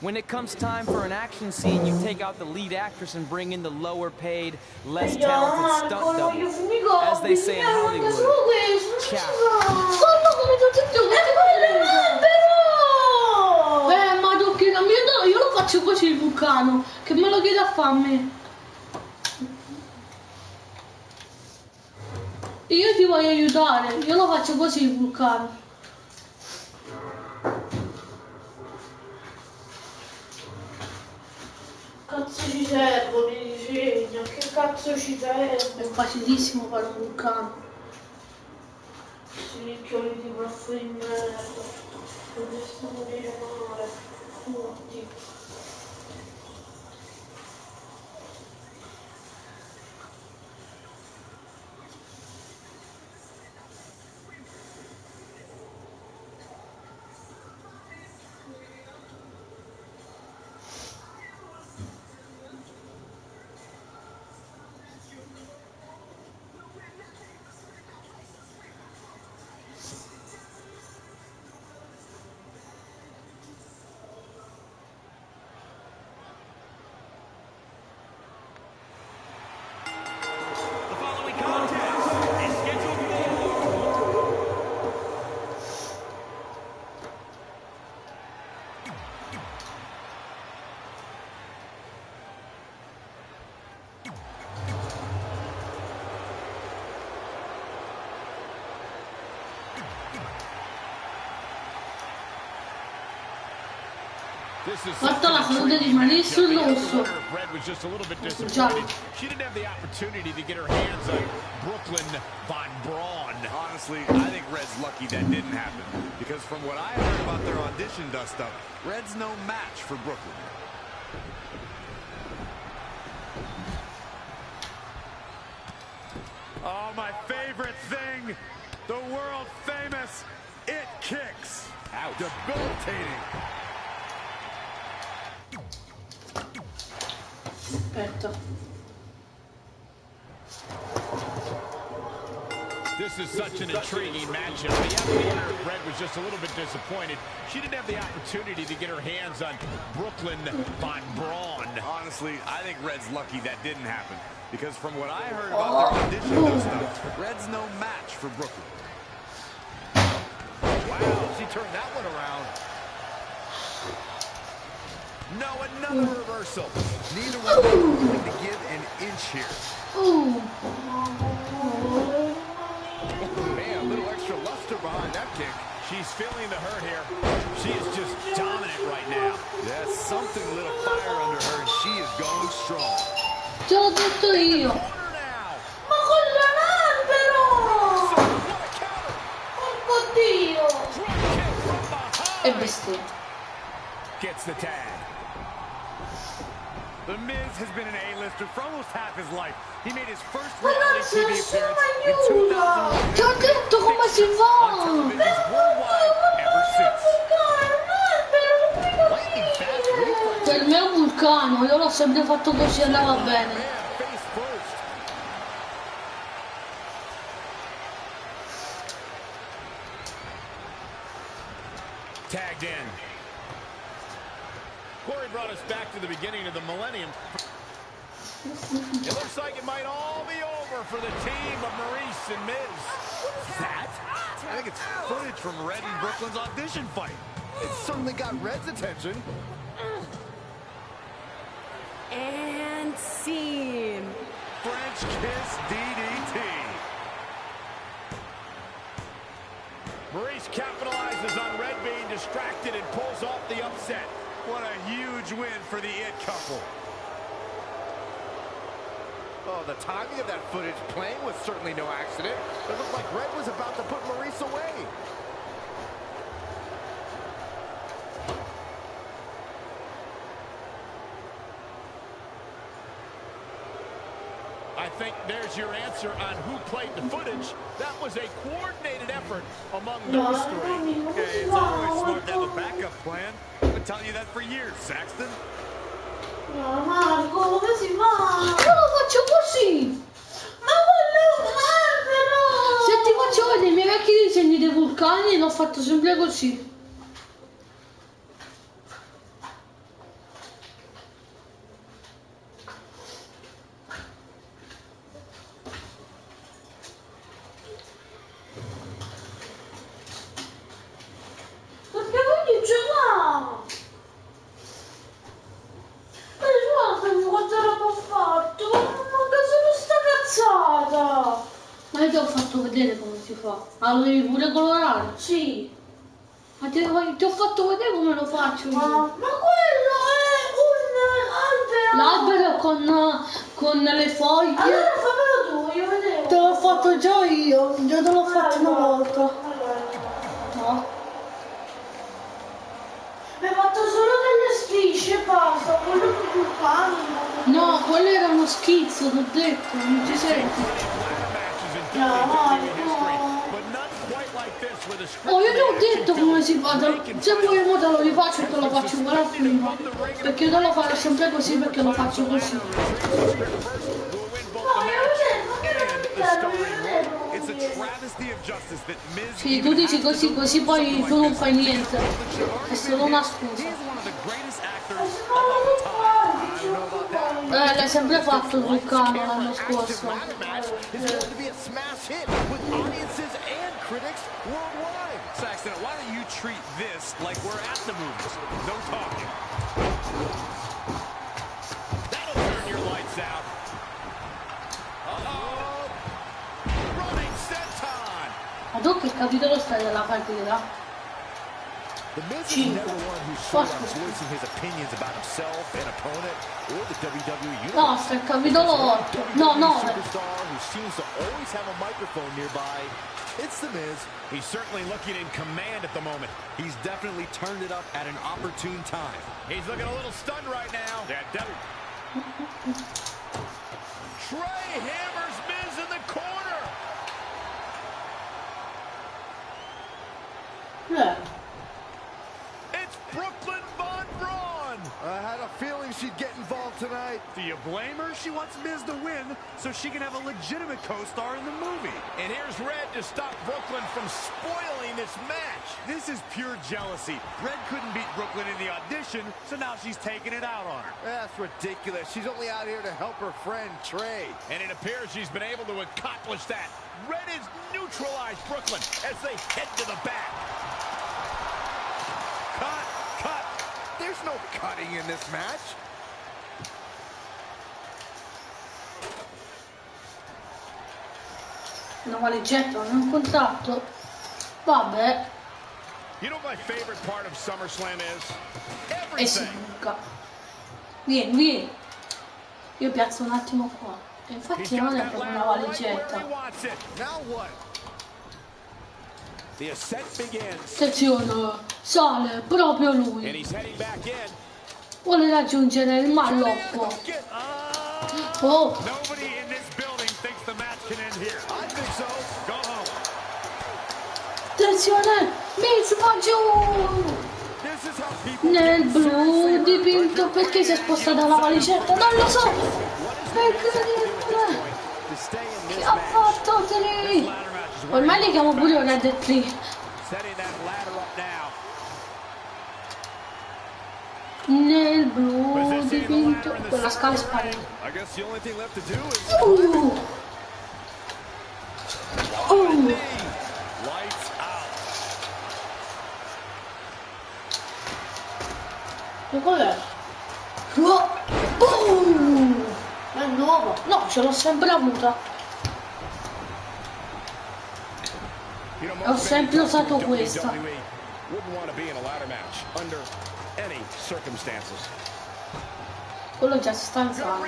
When it comes time for an action scene, you take out the lead actress and bring in the lower paid, less talented stunt double. As they say in Hollywood, ciao. Ma Zucchino, io lo faccio così il vulcano, che me lo chiede a farmi. Io ti voglio aiutare, io lo faccio così il vulcano. Cazzo ci servono i disegni? Che cazzo ci serve? È facilissimo fare un vulcano. Slicchioli di prof di merda. Potresti morire male. Tutti. Fatta la salute di Maurice sull'osso. Già. She didn't have the opportunity to get her hands on Brooklyn Von Braun. Honestly, I think Red's lucky that didn't happen. Because from what I heard about their audition dust-up, Red's no match for Brooklyn. Oh, my favorite thing, the world famous It Kicks. Ouch. Debilitating. Aspetta. This is such an intriguing matchup. You have to wonder if Red was just a little bit disappointed. She didn't have the opportunity to get her hands on Brooklyn Von Braun. Honestly, I think Red's lucky that didn't happen. Because from what I heard about their audition stuff, Red's no match for Brooklyn. Wow, she turned that one around. No, another reversal. Neither one of them are willing to give an inch here. Oh, man, a little extra luster behind that kick. She's feeling the hurt here. She is just dominant right now. There's something a little fire under her, and she is going strong. te l'ho detto io. Ma con l'albero! Oddio! E bestemmia. Gets the tag. The Miz has been an A-lister for almost half his life. He made his first reality TV appearance in 2001. Ti ho detto come si fa! On televisions worldwide ever since. Per me è un vulcano, io l'ho sempre fatto così, andava bene. tagged in. Corey brought us back to the beginning of the millennium. It looks like it might all be over for the team of Maurice and Miz. That? I think it's footage from Red and Brooklyn's audition fight. It certainly got Red's attention. And scene. French kiss DDT. Maurice capitalizes on Red being distracted and pulls off the upset. What a huge win for the It couple. Oh, the timing of that footage playing was certainly no accident. It looked like Red was about to put Maurice away. I think there's your answer on who played the footage. That was a coordinated effort among those three. Okay, it's always smart to have a backup plan. I've been telling you that for years, Saxton. No, Marco, come si fa? Io lo faccio così! Ma quello è un albero! Se ti faccio vedere i miei vecchi disegni dei vulcani, l'ho fatto sempre così. Perché voglio giocare? Quanto roba ho fatto? Ma solo sta cazzata! Ma io ti ho fatto vedere come si fa. Ah, lo devi pure colorare? Sì. Ma ti ho fatto vedere come lo faccio io. Ma quello è un albero! L'albero con le foglie. Allora fammelo tu, io vedevo. Te l'ho fatto già io te l'ho fatto una volta. No. Mi hai fatto solo delle strisce e basta, quello più facile. No, quello era uno schizzo, t'ho detto, non ci senti. Oh, io ti ho detto come si fa, se vuoi mo te lo rifaccio e te lo faccio ancora prima. Perché io te lo farò sempre così perché lo faccio così. Sì, tu dici così, così poi tu non fai niente. È solo una scusa. L'hai sempre fatto Vulcano l'anno scorso. Saxton, why don't you treat this like we're at the movies? No talking. That'll turn your lights out. Uh-oh. Running senton. Ma tu che capitolo stai della partita? The Miz is never one who's short on voicing his opinions about himself, an opponent, or the WWE universe. No, sta il capitolo 8. No, 9. Superstar who seems to always have a microphone nearby. It's the Miz. He's certainly looking in command at the moment. He's definitely turned it up at an opportune time. He's looking a little stunned right now. Yeah, Trey hammers Miz in the corner. Yeah. It's Brooklyn Von Braun. I had a feeling she'd get involved tonight. Do you blame her? She wants Miz to win so she can have a legitimate co-star in the movie. And here's Red to stop Brooklyn from spoiling this match. This is pure jealousy. Red couldn't beat Brooklyn in the audition, so now she's taking it out on her. That's ridiculous. She's only out here to help her friend Trey. And it appears she's been able to accomplish that. Red has neutralized Brooklyn as they head to the back. Cut. There's no cutting in this match. Una valigetta, non un contratto. Vabbè. You know what my favorite part of SummerSlam is? E si buca. Vieni. Io piazzo un attimo qua. E infatti non è proprio una valigetta. Attenzione, sale proprio lui. Vuole raggiungere il malloppo. Oh. Attenzione, Miz va giù. Nel blu dipinto, perché si è spostata la valigetta? Non lo so. Che ha fatto Tri? Ormai li chiamo pure Red e Tri. nel blu dipinto, quella scala è sparita. E qual è? È nuovo? No, ce l'ho sempre avuta. Ho sempre usato questa. Quello già si sta alzando.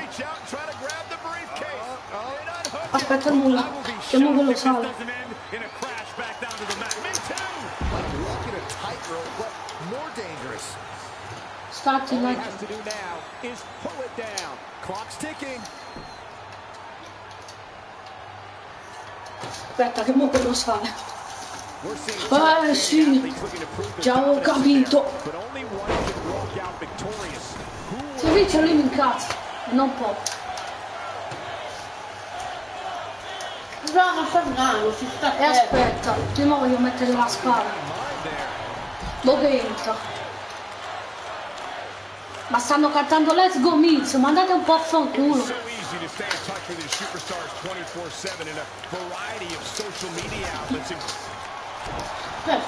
Aspetta nulla, chiamo quello sale. Stati là. Aspetta che mo quello sale. Sì, già ho capito. Se vince lui mi incazza, non può. No, Fernando, si sta. E aspetta, prima voglio mettere la spalla. Dove entra? Ma stanno cantando Let's Go Miz, ma andate un po' a fanculo.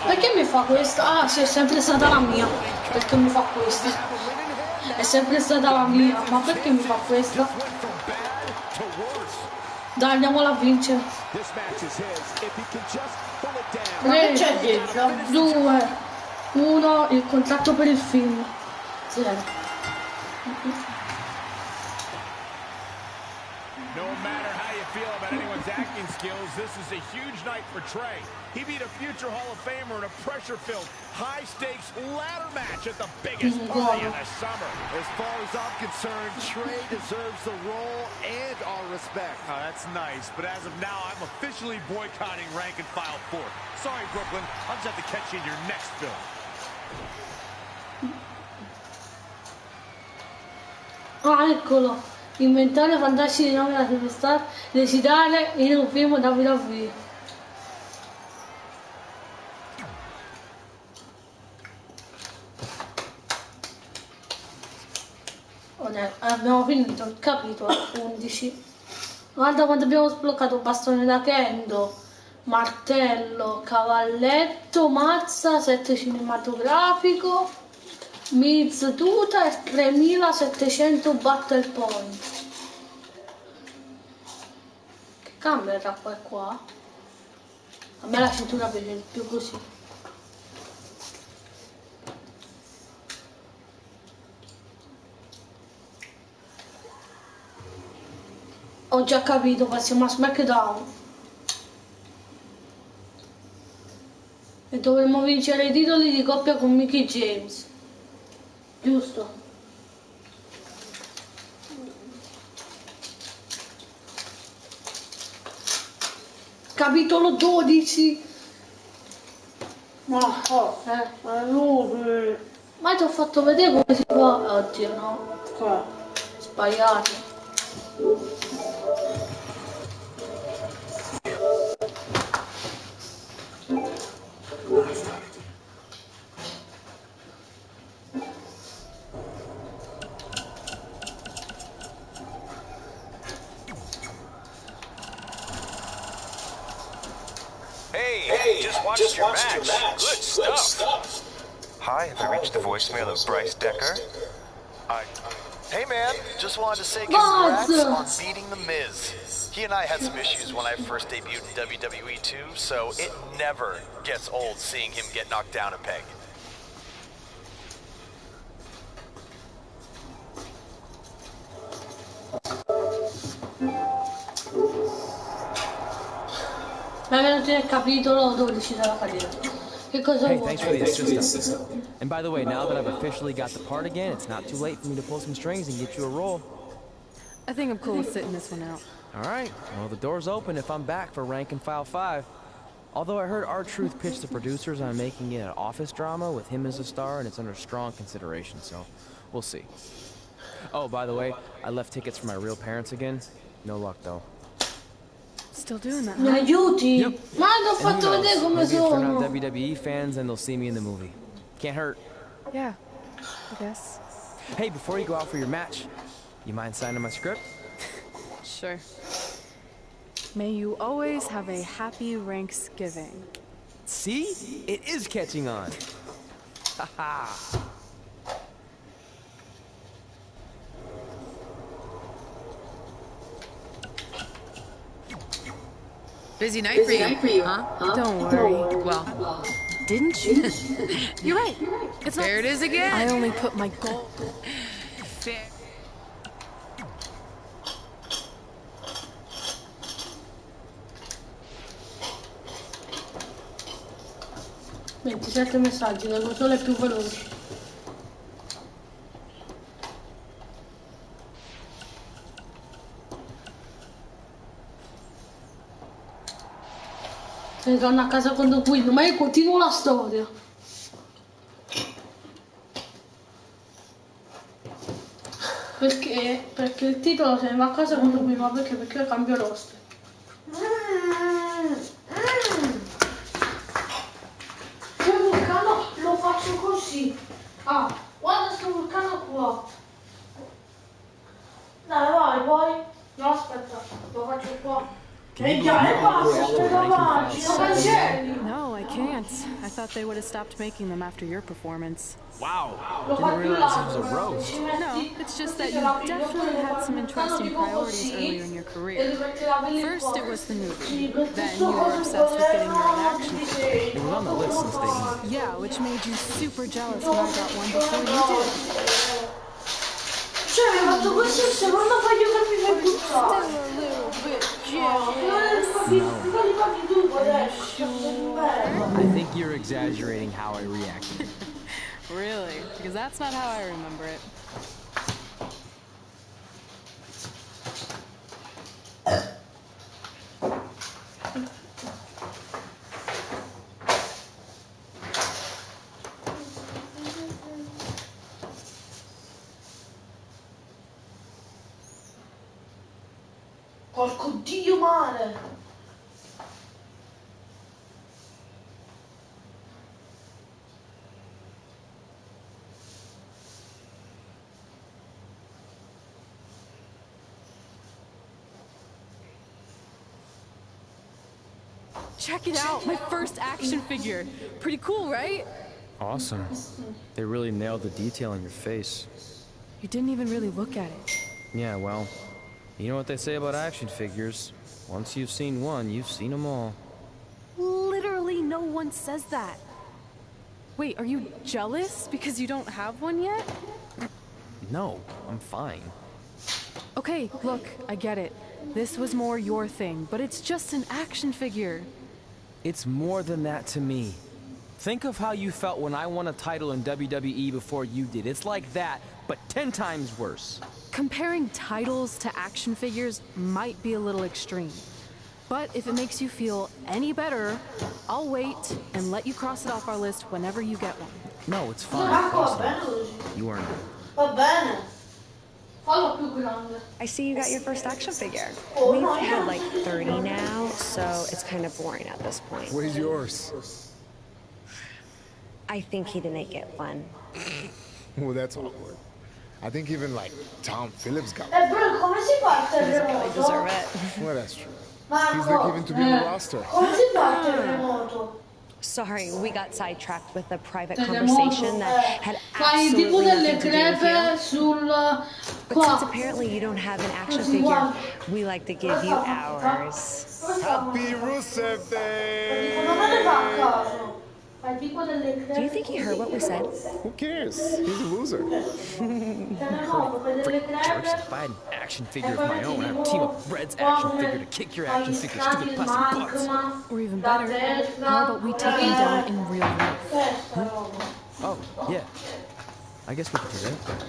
Perché mi fa questa? Ah, sì, è sempre stata la mia. Perché mi fa questa? È sempre stata la mia, ma perché mi fa questa? Dai, andiamola a vincere. 3, 2, 1, il contratto per il film. 0. No matter how you feel about anyone's acting skills, this is a huge night for Trey. He beat a future Hall of Famer in a pressure-filled, high-stakes ladder match at the biggest party of the summer. As far as I'm concerned, Trey deserves the role and our respect. Oh, that's nice, but as of now, I'm officially boycotting Rank and File 4. Sorry, Brooklyn, I'll just have to catch you in your next film. Ah, eccolo. Inventare fantastici nomi da superstar, recitare in un film WWE. Abbiamo finito il capitolo 11. Guarda quanto abbiamo sbloccato: bastone da kendo, martello, cavalletto, mazza, set cinematografico, Miz tuta e 3700 battle point. Che cambia tra qua e qua? A me la cintura piace di più così. Ho già capito, passiamo a SmackDown. E dovremmo vincere i titoli di coppia con Mickie James. Giusto? Capitolo 12. Ma Ma ti ho fatto vedere come si fa. Oddio, no. qua. Sbagliato. Hey, just watched your match. Good stuff. Hi, have I reached the voicemail of Bryce Decker? Hey man, just wanted to say congrats on beating The Miz. He and I had some issues when I first debuted in WWE too, so it never gets old seeing him get knocked down a peg. Benvenuti nel capitolo 12 della carriera. Che cosa Hey, vuoi? thanks for the assist. And by the way, now that I've officially got the part again, it's not too late for me to pull some strings and get you a role. I think I'm cool with sitting this one out. All right, well, the door's open if I'm back for Rank and File 5. Although I heard R-Truth pitch the producers on making it an office drama with him as a star, and it's under strong consideration, so we'll see. Oh, by the way, I left tickets for my real parents again. No luck, though. Still doing that, Mi huh? aiuti? Yep. Ma ti ho fatto vedere come Maybe if they're not sono. WWE fans, then they'll see me in the movie. Can't hurt. Yeah, I guess. Hey, before you go out for your match, you mind signing my script? Sure. May you always have a happy Ranksgiving. See? It is catching on. Haha. Busy night for you, huh? Don't worry. Well, Didn't you? You're right. It's not. there it is again. I only put my goal. Fair. Ventisette messaggi, la console è più veloce. Ritorno a casa con Doquino, ma io continuo la storia. Perché il titolo se ne va a casa con Doquino, ma perché? Perché io cambio roster. Io il vulcano lo faccio così. Ah, guarda sto vulcano qua. Dai, vai, poi. No, aspetta, lo faccio qua. Can you believe how we're all the ranking files? No, I can't. I thought they would have stopped making them after your performance. Wow. Didn't realize it was a roast. No, it's just that you definitely had some interesting priorities earlier in your career. First, it was the movie. Then you were obsessed with getting your own action figure. It was on the list since day one. Yeah, which made you super jealous when I got one before you did. Cioè, mi ha fatto questo il secondo paio che mi fai buttare. Still a little bit jealous. I think you're exaggerating how I reacted. Really? Because that's not how I remember it. Porco Dio male! Check it out, my first action figure. Pretty cool, right? Awesome. They really nailed the detail in your face. You didn't even really look at it. Yeah, well, you know what they say about action figures. Once you've seen one, you've seen them all. Literally no one says that. Wait, are you jealous because you don't have one yet? No, I'm fine. Okay, look, I get it. This was more your thing, but it's just an action figure. It's more than that to me. Think of how you felt when I won a title in WWE before you did. It's like that, but 10 times worse. Comparing titles to action figures might be a little extreme. But if it makes you feel any better, I'll wait and let you cross it off our list whenever you get one. No, it's fine. Cross it off. You earned it. Va bene. Fallo più grande. I see you got your first action figure. We've had like 30 now, so it's kind of boring at this point. Where's yours? I think he didn't get one. Well, that's awkward. I think even like Tom Phillips got Bro, come si parte il Doesn't really remoto? deserve it. Well, that's true. Marco, He's not even to be on the roster. Come si parte il remoto? Sorry, we got sidetracked with a private conversation that had Fai tipo absolutely delle nothing to do with crepe you. sul But since qua. apparently you don't have an action figure, we like to give you ours. Happy Rusev Day! Non me ne fa caso. Fai tipo delle crepe. Do you think he heard what we said? Who cares? He's a loser. Jerks, if I had an action figure of my own, I would team up Red's action figure to kick your action figure's stupid plastic butts. Or even better, how about we take them down in real life? Oh, yeah. I guess we could do that.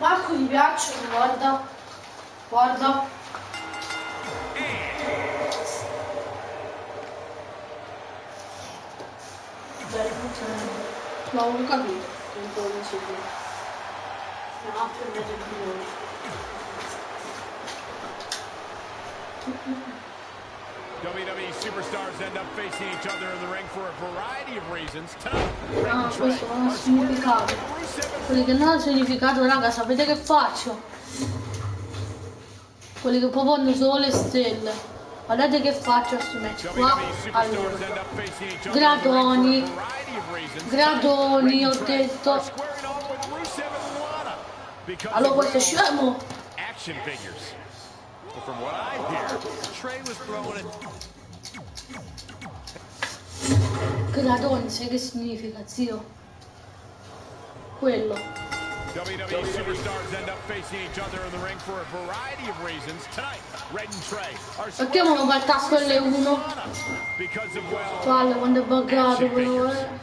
Marco gli piacciono, guarda. Guarda. L'avevo capito. Un po' di seguito. No, prendete il WWE superstars end up facing each other in the ring for a variety of reasons. Tonight, questo non ha significato. Quelli che non hanno significato, raga, sapete che faccio? Quelli che proprio hanno solo le stelle. Guardate che faccio a sti match qua. Allora, gradoni, ho detto. Allora questo è scemo. Action figures. But from what I hear, Trey was throwing it. Gradoni, sai che significa, zio? Quello. WWE superstars end up facing each other in the ring for a variety of reasons. Tonight, Red and Trey are perché non va il tasto L1? Palle, quando è buggato però,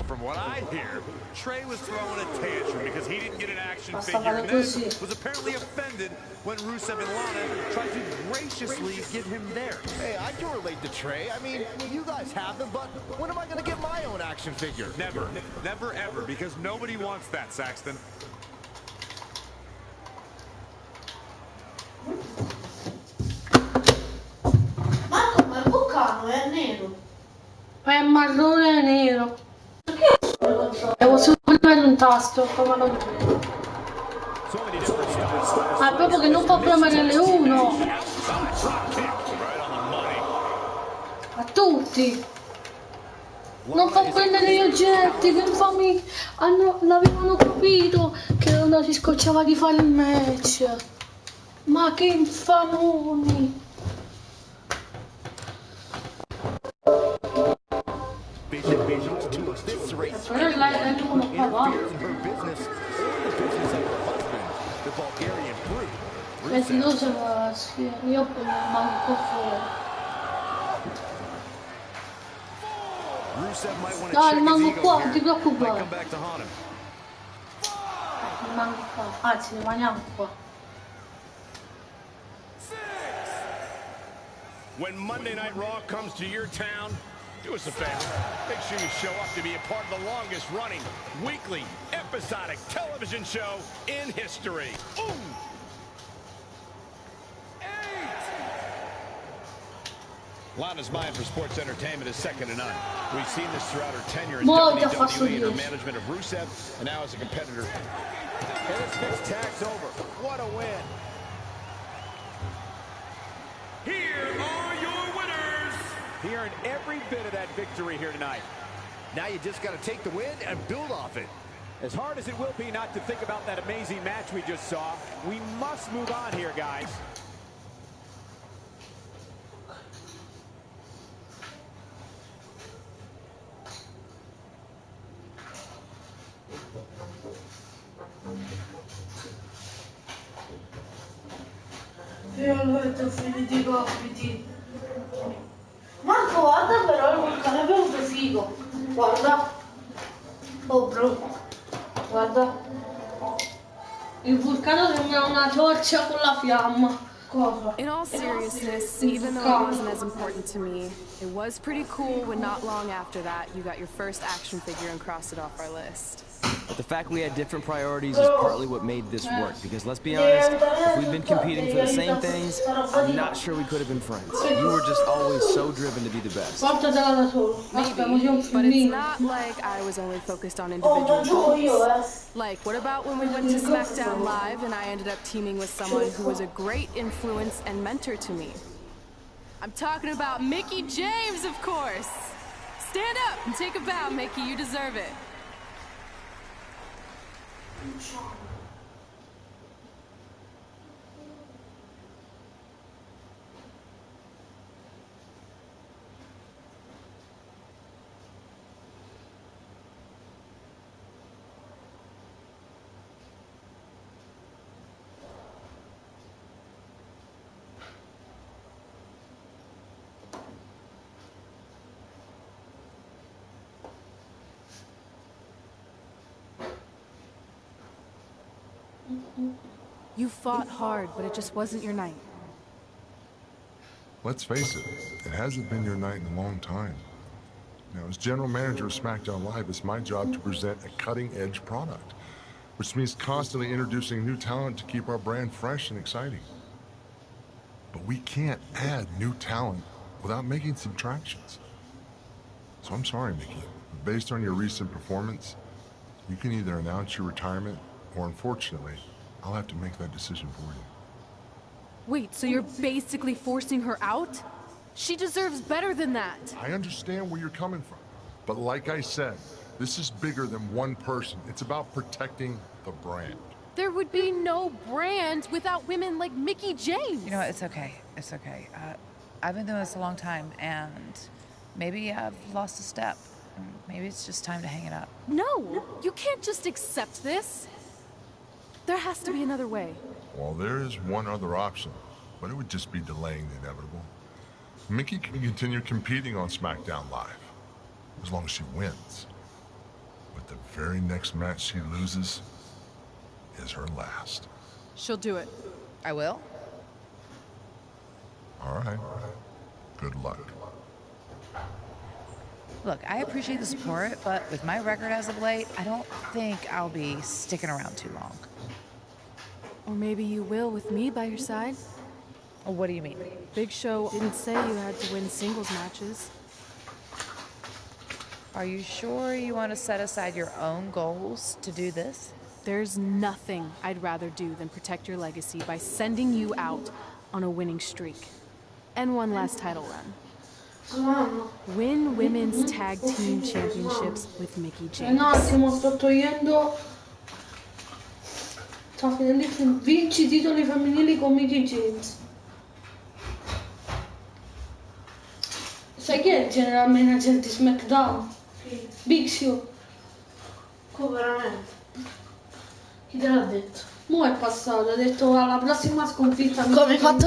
From what I hear, Trey was throwing a tantrum because he didn't get an action figure and then was apparently offended when Rusev and Lana tried to graciously give him theirs. Hey, I can relate to Trey. I mean, you guys have them, but when am I going to get my own action figure? Never. Never, ever, because nobody wants that, Saxton. Marco, ma il bucano è nero. È marrone e nero. Devo solo premere un tasto, come lo vedo. Ah, proprio che non può premere L1. A tutti. Non fa prendere gli oggetti, che infami l'avevano capito che non si scocciava di fare il match. Ma che infamoni. Senti, tu sei io manco fuori. No, rimango qua, non ti preoccupare. Rimango qua, anzi rimaniamo qua. When Monday Night Raw comes to your town, do us a favor. Make sure you show up to be a part of the longest running weekly episodic television show in history. Ooh! 8! Lana's mind for sports entertainment is second to none. We've seen this throughout her tenure in WWE and her management of Rusev, and now as a competitor. And this mixed tag's over. What a win. Here are your winners. He earned every bit of that victory here tonight. Now you just got to take the win and build off it. As hard as it will be not to think about that amazing match we just saw, we must move on here, guys. Io ho finito i compiti. Marco, guarda però il vulcano è venuto figo. Guarda. Oh bro. Guarda. Il vulcano sembra una torcia con la fiamma. Cosa? In all seriousness, even though it wasn't as important to me, it was pretty cool when not long after that you got your first action figure and crossed it off our list. But the fact we had different priorities is partly what made this work, because let's be honest, if we'd been competing for the same things, I'm not sure we could have been friends. You were just always so driven to be the best. Maybe, but it's not like I was only focused on individual goals. Like, what about when we went to SmackDown Live and I ended up teaming with someone who was a great influence and mentor to me? I'm talking about Mickie James, of course! Stand up and take a bow, Mickie, you deserve it. You fought hard, but it just wasn't your night. Let's face it, it hasn't been your night in a long time. Now, as general manager of SmackDown Live, it's my job to present a cutting-edge product, which means constantly introducing new talent to keep our brand fresh and exciting. But we can't add new talent without making subtractions. So I'm sorry, Mickey. Based on your recent performance, you can either announce your retirement, or unfortunately, I'll have to make that decision for you. Wait, so you're basically forcing her out? She deserves better than that. I understand where you're coming from. But like I said, this is bigger than one person. It's about protecting the brand. There would be no brand without women like Mickie James. You know what, it's okay. It's okay. I've been doing this a long time, and maybe I've lost a step. Maybe it's just time to hang it up. No, you can't just accept this. There has to be another way. Well, there is one other option, but it would just be delaying the inevitable. Mickie can continue competing on SmackDown Live, as long as she wins. But the very next match she loses is her last. She'll do it. I will? All right. Good luck. Look, I appreciate the support, but with my record as of late, I don't think I'll be sticking around too long. Or maybe you will with me by your side. What do you mean? Big Show didn't say you had to win singles matches. Are you sure you want to set aside your own goals to do this? There's nothing I'd rather do than protect your legacy by sending you out on a winning streak. And one last title run. Win Women's Tag Team Championships with Mickie James. Un attimo, sto togliendo. Sta finendo vinci i titoli femminili con Mickie James. Sai chi è il general manager di SmackDown? Big Show. Come veramente? Chi te l'ha detto? Mo' è passato, ha detto alla prossima sconfitta. Come hai fatto